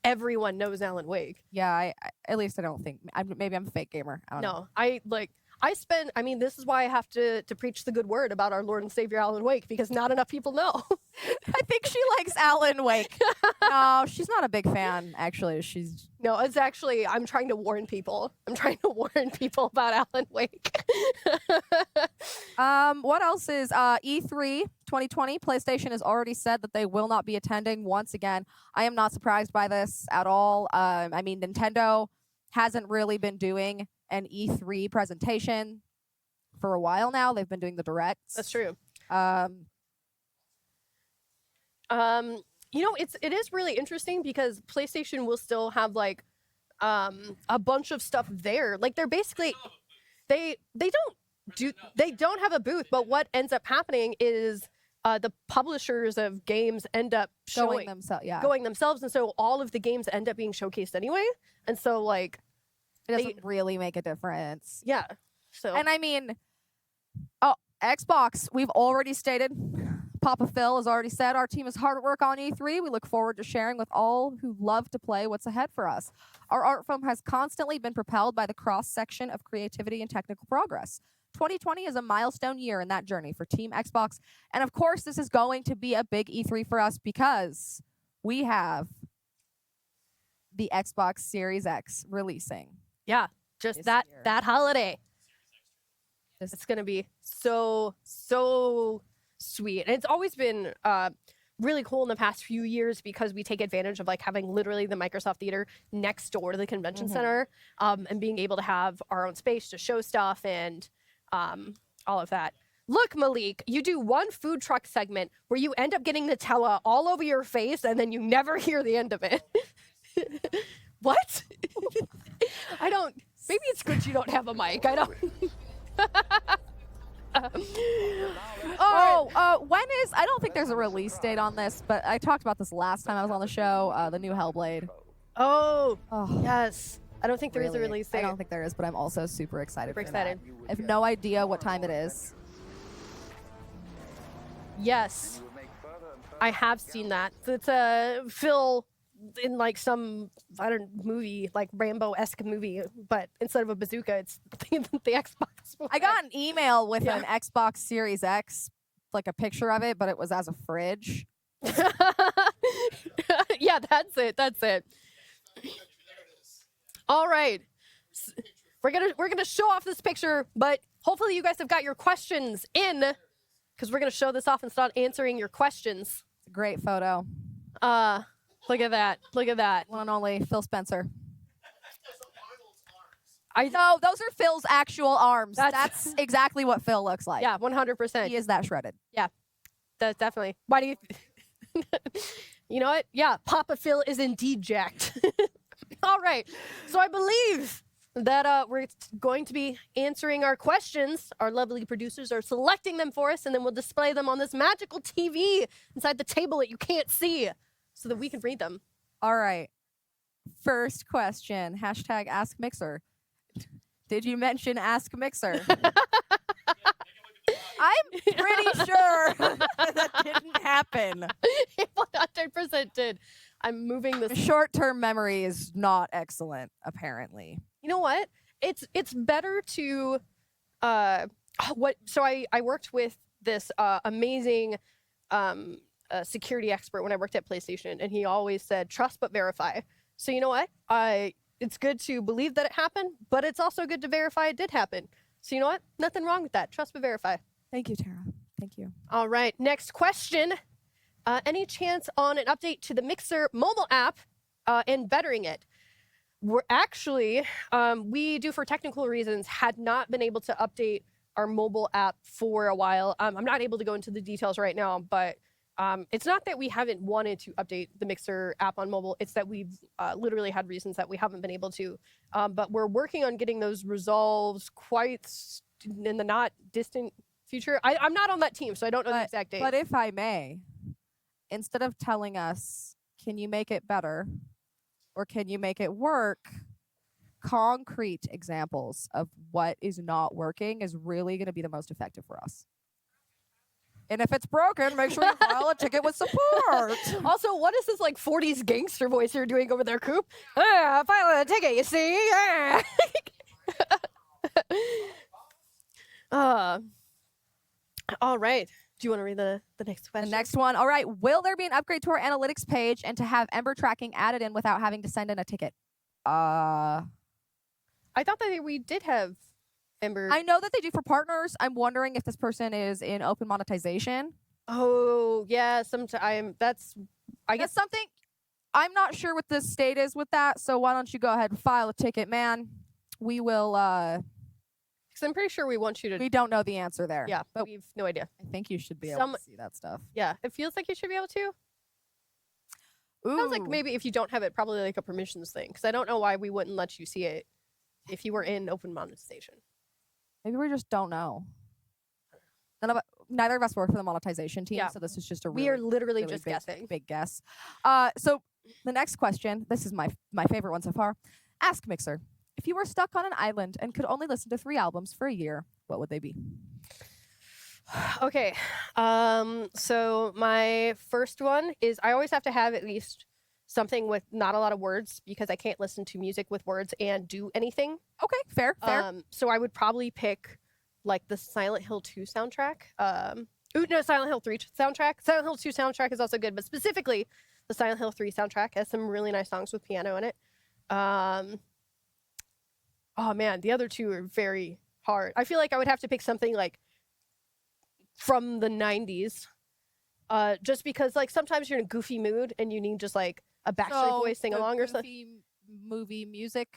everyone knows Alan Wake. Yeah, at least I don't think. Maybe I'm a fake gamer. I don't know. I mean, this is why I have to preach the good word about our Lord and Savior Alan Wake, because not enough people know. I think she likes Alan Wake. No, she's not a big fan, actually. No, it's actually, I'm trying to warn people. I'm trying to warn people about Alan Wake. What else is E3 2020? PlayStation has already said that they will not be attending once again. I am not surprised by this at all. I mean, Nintendo hasn't really been doing an E3 presentation for a while now. They've been doing the directs. That's true. You know, it is really interesting because PlayStation will still have like a bunch of stuff there. Like they're basically they don't have a booth, but what ends up happening is the publishers of games end up going themselves, and so all of the games end up being showcased anyway. And so like it doesn't really make a difference. Yeah. So and I mean, Xbox, we've already stated. Papa Phil has already said our team is hard at work on E3. We look forward to sharing with all who love to play what's ahead for us. Our art film has constantly been propelled by the cross-section of creativity and technical progress. 2020 is a milestone year in that journey for Team Xbox. And of course, this is going to be a big E3 for us because we have the Xbox Series X releasing. Yeah, just that holiday. It's going to be so sweet. And it's always been really cool in the past few years because we take advantage of like having literally the Microsoft Theater next door to the convention center, and being able to have our own space to show stuff and all of that. Look, Malik, you do one food truck segment where you end up getting Nutella all over your face and then you never hear the end of it. What? I don't. Maybe it's good you don't have a mic. I don't. When is? I don't think there's a release date on this, but I talked about this last time I was on the show. The new Hellblade. Oh, yes. I don't think there is a Really, release date. I don't think there is, but I'm also super excited. Super for that. excited. I have no idea what time it is. Yes. I have seen that. It's Phil in like some movie, like Rambo-esque movie, but instead of a bazooka, it's the Xbox One. I got an email with an Xbox Series X, like a picture of it, but it was as a fridge. Yeah, that's it. That's it. All right. We're gonna show off this picture, but hopefully you guys have got your questions in, because we're gonna show this off and start answering your questions. It's a great photo. Look at that. Look at that. One and only Phil Spencer. No, those are Phil's actual arms. That's exactly what Phil looks like. Yeah, 100%. He is that shredded. Yeah, that's definitely. Why do you? You know what? Yeah, Papa Phil is indeed jacked. All right. So I believe that we're going to be answering our questions. Our lovely producers are selecting them for us, and then we'll display them on this magical TV inside the table that you can't see, so that we can read them. All right. First question. Hashtag Ask Mixer. Did you mention Ask Mixer? I'm pretty sure that didn't happen. It 100% did. I'm moving this. Short-term memory is not excellent, apparently. You know what? It's better to So I worked with this amazing security expert when I worked at PlayStation, and he always said trust but verify. So you know what? It's good to believe that it happened, but it's also good to verify it did happen. So you know what? Nothing wrong with that. Trust but verify. Thank you, Tara. Thank you. All right. Next question. Any chance on an update to the Mixer mobile app and bettering it? We're actually, we do for technical reasons, had not been able to update our mobile app for a while. I'm not able to go into the details right now, but it's not that we haven't wanted to update the Mixer app on mobile. It's that we've literally had reasons that we haven't been able to. But we're working on getting those resolved quite in the not distant future. I'm not on that team, so I don't know the exact date. But if I may, instead of telling us, can you make it better or can you make it work, concrete examples of what is not working is really going to be the most effective for us. And if it's broken, make sure you file a ticket with support. Also, what is this like 40s gangster voice you're doing over there, Coop? File a ticket, you see? All right. Do you want to read the next question? The next one. All right. Will there be an upgrade to our analytics page and to have Ember tracking added in without having to send in a ticket? I thought that we did have Ember. I know that they do for partners. I'm wondering if this person is in open monetization. Oh, yeah. That's something. I'm not sure what the state is with that. So why don't you go ahead and file a ticket, man? We will. Because I'm pretty sure we want you to. We don't know the answer there. Yeah, but we've no idea. I think you should be able to see that stuff. Yeah, it feels like you should be able to. Ooh. Sounds like maybe if you don't have it, probably like a permissions thing. Because I don't know why we wouldn't let you see it if you were in open monetization. Maybe we just don't know. Neither of us work for the monetization team, so this is just a really, we are literally really just big, guessing. Big guess. So the next question, this is my favorite one so far. Ask Mixer, if you were stuck on an island and could only listen to 3 albums for a year, what would they be? Okay. So my first one is I always have to have at least something with not a lot of words because I can't listen to music with words and do anything. Okay, fair. So I would probably pick like the Silent Hill 2 soundtrack. Silent Hill 3 soundtrack. Silent Hill 2 soundtrack is also good, but specifically the Silent Hill 3 soundtrack has some really nice songs with piano in it. Oh man, the other two are very hard. I feel like I would have to pick something like from the 90s. just because like sometimes you're in a goofy mood and you need just like a Backstreet Boys sing along or something. Movie music,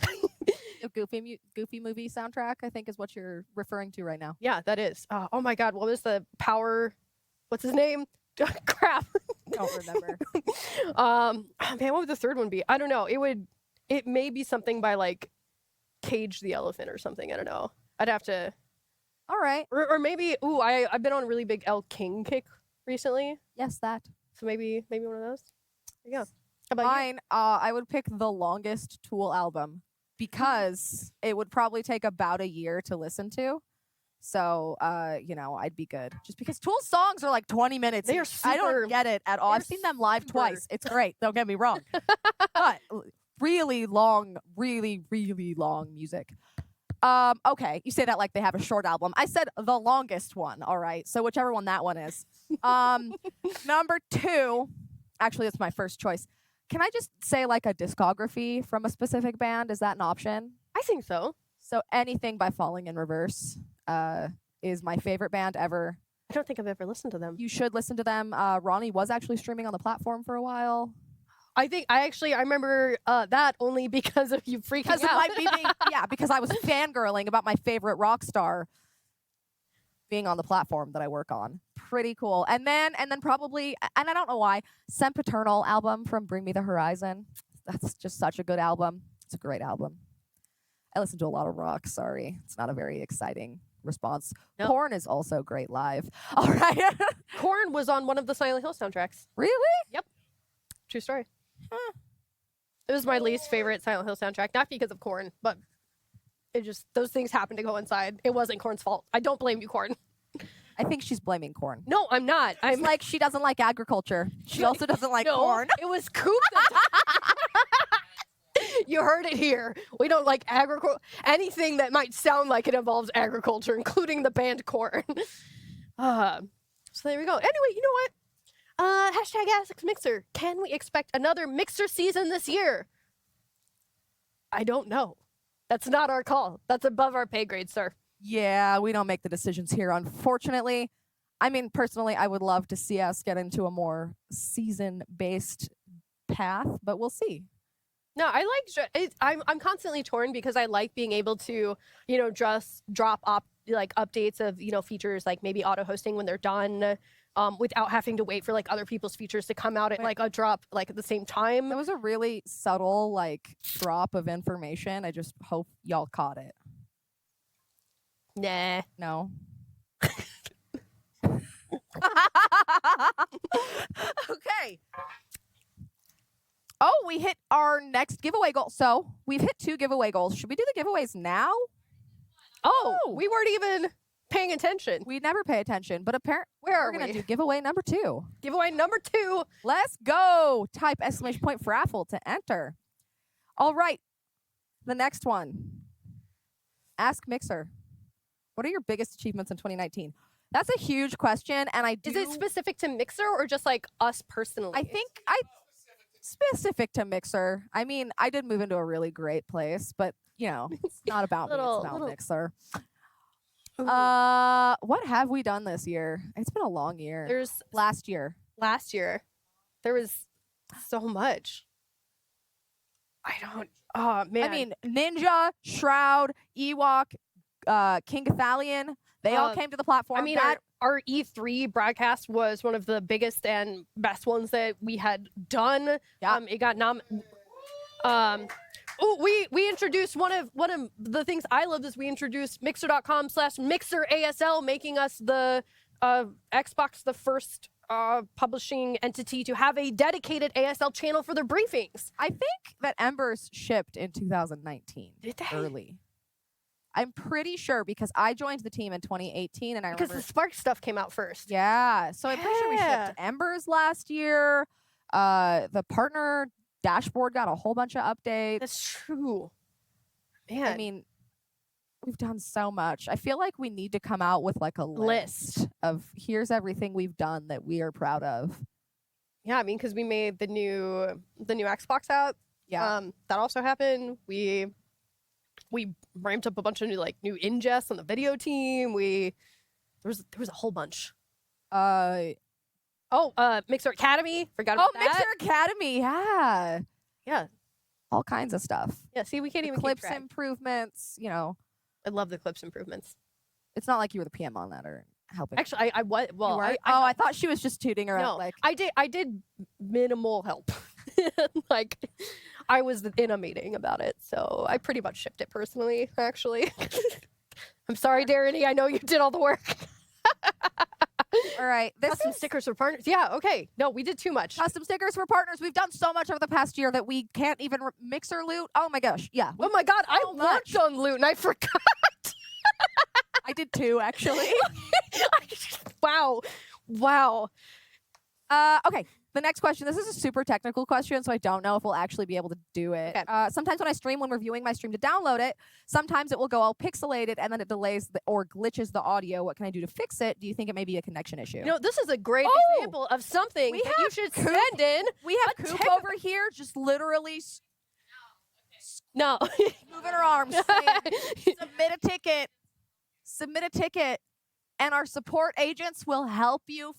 a goofy movie soundtrack, I think is what you're referring to right now. Yeah, that is. Oh my God, what was the Power? What's his name? Crap. Don't remember. Man, what would the third one be? I don't know. It may be something by like Cage the Elephant or something. I don't know. I'd have to. All right. Or maybe. Ooh, I've been on a really big El King kick recently. Yes, that. So maybe one of those. There you go. How about Mine, I would pick the longest Tool album because it would probably take about a year to listen to. So, I'd be good. Just because Tool's songs are like 20 minutes. They are I don't super- get it at all. I've seen them live super- twice. It's great. Don't get me wrong. But really long, really, really long music. Okay, you say that like they have a short album. I said the longest one, all right? So whichever one that one is. Number 2, actually, it's my first choice. Can I just say like a discography from a specific band? Is that an option? I think so. So anything by Falling in Reverse is my favorite band ever. I don't think I've ever listened to them. You should listen to them. Ronnie was actually streaming on the platform for a while. I remember that only because of you freaking Because out. because I was fangirling about my favorite rock star being on the platform that I work on. Pretty cool. And then probably, and I don't know why, Sempiternal album from Bring Me the Horizon. That's just such a good album. It's a great album. I listen to a lot of rock. Sorry. It's not a very exciting response. No. Korn is also great live. All right. Korn was on one of the Silent Hill soundtracks. Really? Yep. True story. It was my least favorite Silent Hill soundtrack, not because of Korn, but it just, those things happened to coincide. It wasn't Korn's fault. I don't blame you, Korn. I think she's blaming Korn. No, I'm not. It's like she doesn't like agriculture. She also doesn't like corn. It was Coop that You heard it here. We don't like anything that might sound like it involves agriculture, including the band Korn. So there we go. Anyway, you know what? Hashtag Ask Mixer. Can we expect another Mixer season this year? I don't know. That's not our call. That's above our pay grade, sir. Yeah, we don't make the decisions here, unfortunately. I mean, personally, I would love to see us get into a more season-based path, but we'll see. No, I like. I'm constantly torn because I like being able to, just drop updates of features like maybe auto hosting when they're done, without having to wait for like other people's features to come out at like a drop like at the same time. That was a really subtle like drop of information. I just hope y'all caught it. Nah. No. Okay. Oh, we hit our next giveaway goal. So we've hit 2 giveaway goals. Should we do the giveaways now? Oh, we weren't even paying attention. We never pay attention, but apparently Where are we're going we? to do giveaway number 2. Giveaway number 2. Let's go. Type ! Raffle to enter. All right. The next one. Ask Mixer. What are your biggest achievements in 2019? That's a huge question, and Is it specific to Mixer or just like us personally? I think specific to Mixer. I mean, I did move into a really great place, but it's not about me. It's about Mixer. What have we done this year? It's been a long year. There's last year. There was so much. Oh man. I mean, Ninja, Shroud, Ewok, King Athalion. They all came to the platform. I mean, our E3 broadcast was one of the biggest and best ones that we had done. Yeah. It got we introduced one of the things I love is we introduced Mixer.com/MixerASL, making us the Xbox the first publishing entity to have a dedicated ASL channel for their briefings. I think that Embers shipped in 2019. Did they? Early. I'm pretty sure because I joined the team in 2018 and I Because remember the Spark stuff came out first. Yeah. So I'm pretty sure we shipped Embers last year. The partner dashboard got a whole bunch of updates. That's true. Man. I mean, we've done so much. I feel like we need to come out with like a list of here's everything we've done that we are proud of. Yeah, I mean, because we made the new Xbox out. Yeah. That also happened. We ramped up a bunch of new ingests on the video team. There was a whole bunch. Oh Oh, Mixer Academy. Forgot about that. Mixer Academy. Yeah. Yeah. All kinds of stuff. Yeah, see, we can't even keep Clips track. improvements, I love the clips improvements. It's not like you were the PM on that or helping. Actually, I was. Well, You were? I I thought she was just tooting her out. no, Like, I did minimal help. Like, I was in a meeting about it, so I pretty much shipped it personally. Actually, I'm sorry, Darren. I know you did all the work. all right. This Custom is stickers for partners. Yeah. Okay. No, we did too much. custom stickers for partners. We've done so much over the past year that we can't even Mixer loot. Oh my gosh. Yeah. Oh my God, I so worked on loot and I forgot. I did too, actually. Wow. Wow. Okay. The next question. This is a super technical question, so I don't know if we'll actually be able to do it. Okay. Sometimes when I stream, when reviewing my stream to download it, sometimes it will go all pixelated and then it delays or glitches the audio. What can I do to fix it? Do you think it may be a connection issue? You know, this is a great Oh! example of something We that you have should Coop. send in. we have a Coop tech- over here just literally No. moving her arms saying, submit a ticket. Submit a ticket. And our support agents will help you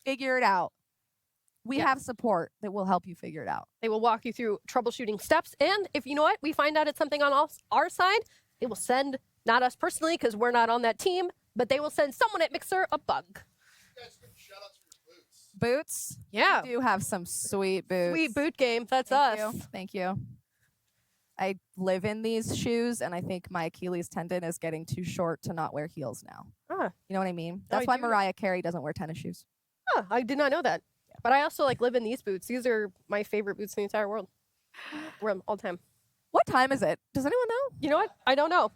figure it out. We Yes. have support that will help you figure it out. They will walk you through troubleshooting steps. And if you know what, we find out it's something on our side, they will send, not us personally, because we're not on that team, but they will send someone at Mixer a bug. Boots. Yeah. We do have some sweet boots. Sweet boot game. That's Thank us. you. Thank you. I live in these shoes, and I think my Achilles tendon is getting too short to not wear heels now. Ah. You know what I mean? No, That's I why do. Mariah Carey doesn't wear tennis shoes. Huh, I did not know that. But I also live in these boots. These are my favorite boots in the entire world. Wear them all the time. What time is it? Does anyone know? You know what? I don't know.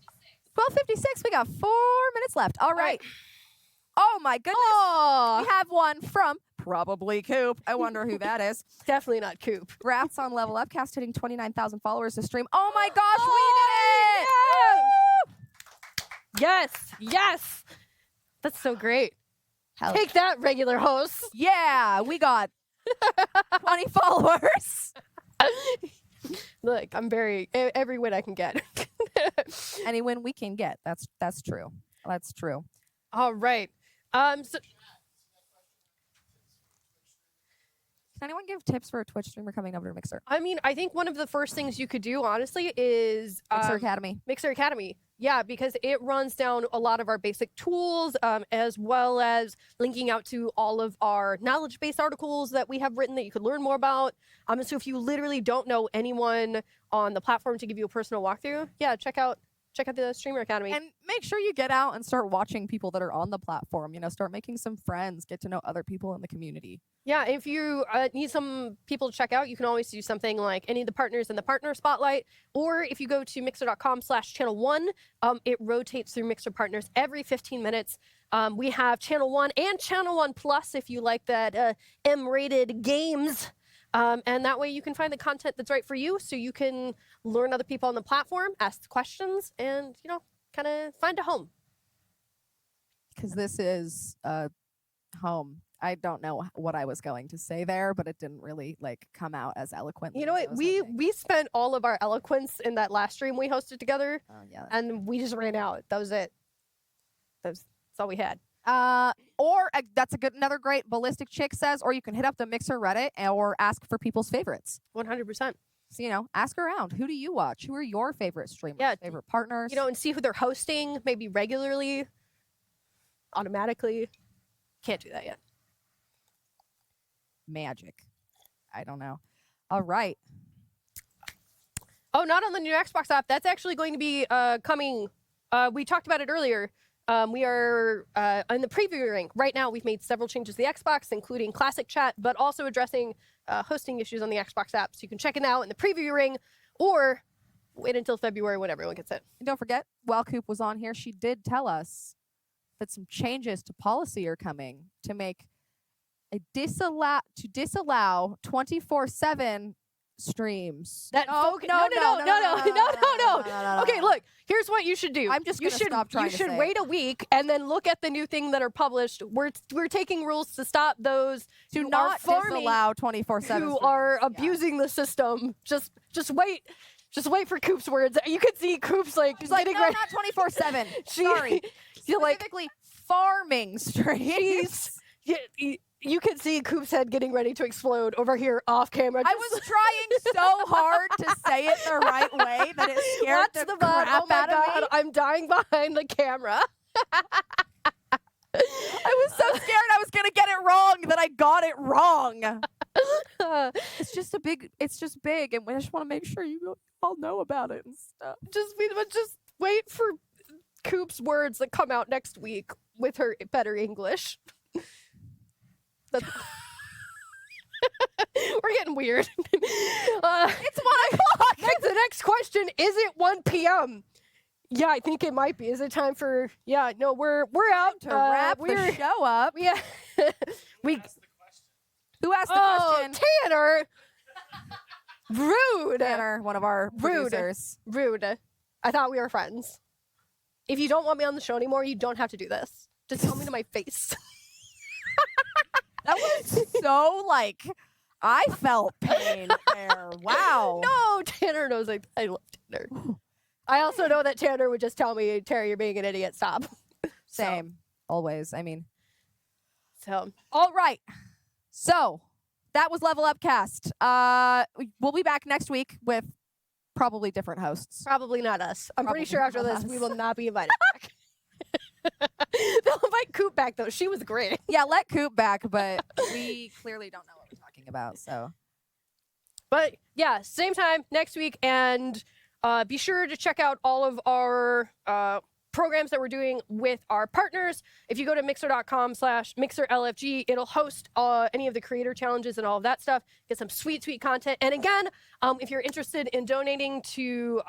12:56. We got 4 minutes left. All right. Oh my goodness. Oh, We have one from probably Coop. I wonder who that is. definitely not Coop. Rats on Level Upcast hitting 29,000 followers to stream. Oh my gosh, we did it! Yes, yes. That's so great. Hell Take that, regular host. yeah, we got 20 followers. Look, I'm every win I can get. Any win we can get. That's true. That's true. All right. So, Can anyone give tips for a Twitch streamer coming over to Mixer? I mean, I think one of the first things you could do, honestly, is Mixer Academy. Mixer Academy. Yeah, because it runs down a lot of our basic tools, as well as linking out to all of our knowledge-based articles that we have written that you could learn more about. So if you literally don't know anyone on the platform to give you a personal walkthrough, yeah, check out the Streamer Academy. And make sure you get out and start watching people that are on the platform. Start making some friends, get to know other people in the community. Yeah, if you need some people to check out, you can always do something like any of the partners in the partner spotlight, or if you go to mixer.com/channel1, it rotates through Mixer partners every 15 minutes. We have Channel 1 and Channel 1 Plus if you like that M-rated games. And that way you can find the content that's right for you, so you can learn other people on the platform, ask questions, and, kind of find a home. Because this is home. I don't know what I was going to say there, but it didn't really come out as eloquently. You know as I what? was hoping. We spent all of our eloquence in that last stream we hosted together, Yeah. and we just ran out. That was it. That's all we had. Or that's another great ballistic chick says, or you can hit up the Mixer Reddit or ask for people's favorites. 100%. So, ask around. Who do you watch? Who are your favorite streamers? Yeah. Favorite partners? And see who they're hosting, maybe regularly, automatically. Can't do that yet. Magic. I don't know. All right. Oh, not on the new Xbox app. That's actually going to be coming. We talked about it earlier. We are in the preview ring. Right now, we've made several changes to the Xbox, including Classic Chat, but also addressing hosting issues on the Xbox app. So you can check it out in the preview ring, or wait until February when everyone gets it. And don't forget, while Coop was on here, she did tell us that some changes to policy are coming to make disallow 24/7 streams. No. Okay, look. Here's what you should do. I'm just gonna stop trying to You should say wait a week and then look at the new thing that are published. We're taking rules to stop those To who not are farming, disallow 24/7 who are abusing the system. Just wait. Just wait for Coop's words. You could see Coop's She's like, getting no, ready. not 24/7. She- Sorry. You're like, Specifically farming streams. you could see Coop's head getting ready to explode over here off camera. I was trying so hard to say it the right way that it scared Watch the bud. crap Oh my out of God, me. I'm dying behind the camera. I was so scared I was gonna get it wrong that I got it wrong. It's just big, and we just want to make sure you all know about it and stuff. Just wait for Coop's words that come out next week with her better English. We're getting weird. It's 1 o'clock. The next question, is it 1 p.m.? Yeah, I think it might be. Is it time for? Yeah, no, we're out To wrap the show up. Yeah, Who asked the question? Tanner. Rude. Tanner, one of our producers. Rude. I thought we were friends. If you don't want me on the show anymore, you don't have to do this. Just tell me to my face. That was so I felt pain there. Wow. No, Tanner knows I love Tanner. I also know that Tanner would just tell me, Terry, you're being an idiot. Stop. Same. Always. I mean. So. All right. So that was Level Up Cast. We'll be back next week with probably different hosts. Probably not us. I'm pretty sure after Probably not this, we us. will not be invited back. They'll invite Coop back, though. She was great. Yeah, let Coop back, but we clearly don't know what we're talking about. So. But yeah, same time next week. And be sure to check out all of our programs that we're doing with our partners. If you go to mixer.com/mixerlfg, it'll host any of the creator challenges and all of that stuff. Get some sweet, sweet content. And again, if you're interested in donating to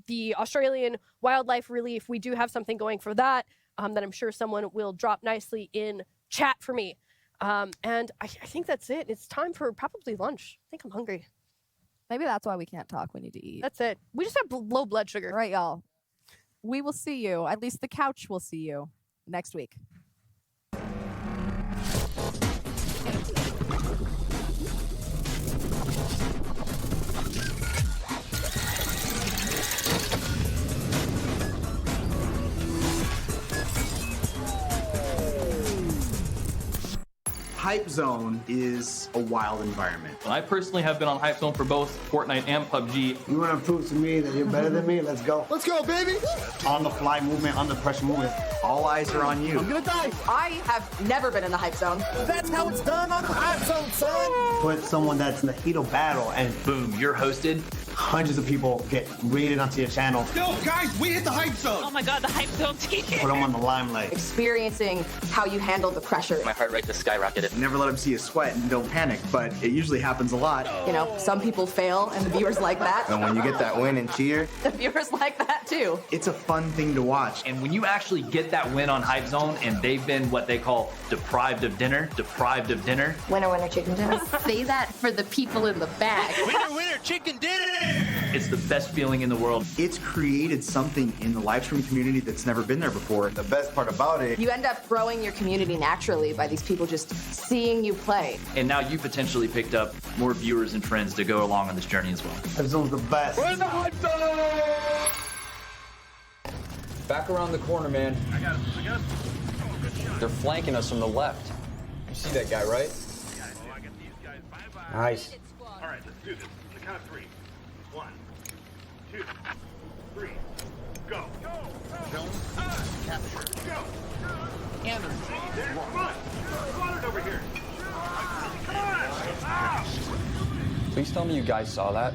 the Australian Wildlife Relief, we do have something going for that that I'm sure someone will drop nicely in chat for me. And I think that's it. It's time for probably lunch. I think I'm hungry. Maybe that's why we can't talk. We need to eat. That's it. We just have low blood sugar. All right, y'all. We will see you. At least the couch will see you next week. Hype Zone is a wild environment. I personally have been on Hype Zone for both Fortnite and PUBG. You want to prove to me that you're better than me? Let's go. Let's go, baby! On the fly movement, under pressure movement. All eyes are on you. I'm gonna die. I have never been in the hype zone. That's how it's done on the Hype Zone, son. Put someone that's in the heat of battle and Boom, you're hosted. hundreds of people get raided onto your channel. Yo, guys, we hit the Hype Zone! Oh my God, the Hype Zone team. Put them on the limelight. Experiencing how you handle the pressure. My heart rate just skyrocketed. Never let them see you sweat and don't panic, but it usually happens a lot. You know, some people fail and the viewers like that. And when you get that win and cheer, The viewers like that too. it's a fun thing to watch. And when you actually get that win on Hype Zone and they've been what they call deprived of dinner, Winner, winner, chicken dinner. Say that for the people in the back. it's the best feeling in the world. It's created something in the live stream community that's never been there before. the best part about it, You end up growing your community naturally by these people just seeing you play. And now you potentially picked up more viewers and friends to go along on this journey as well. Hype Zone's the best. in the Hype Zone! Back around the corner, man. I got it. They're flanking us from the left. You see that guy, right? Well, I got these guys. Bye-bye. Nice. All right, let's do this. On the count of 3. 1, 2, 3. Go. Capture. Go. Anderson. There. Come on. Squadron over here. Come on. Ah! Please tell me you guys saw that.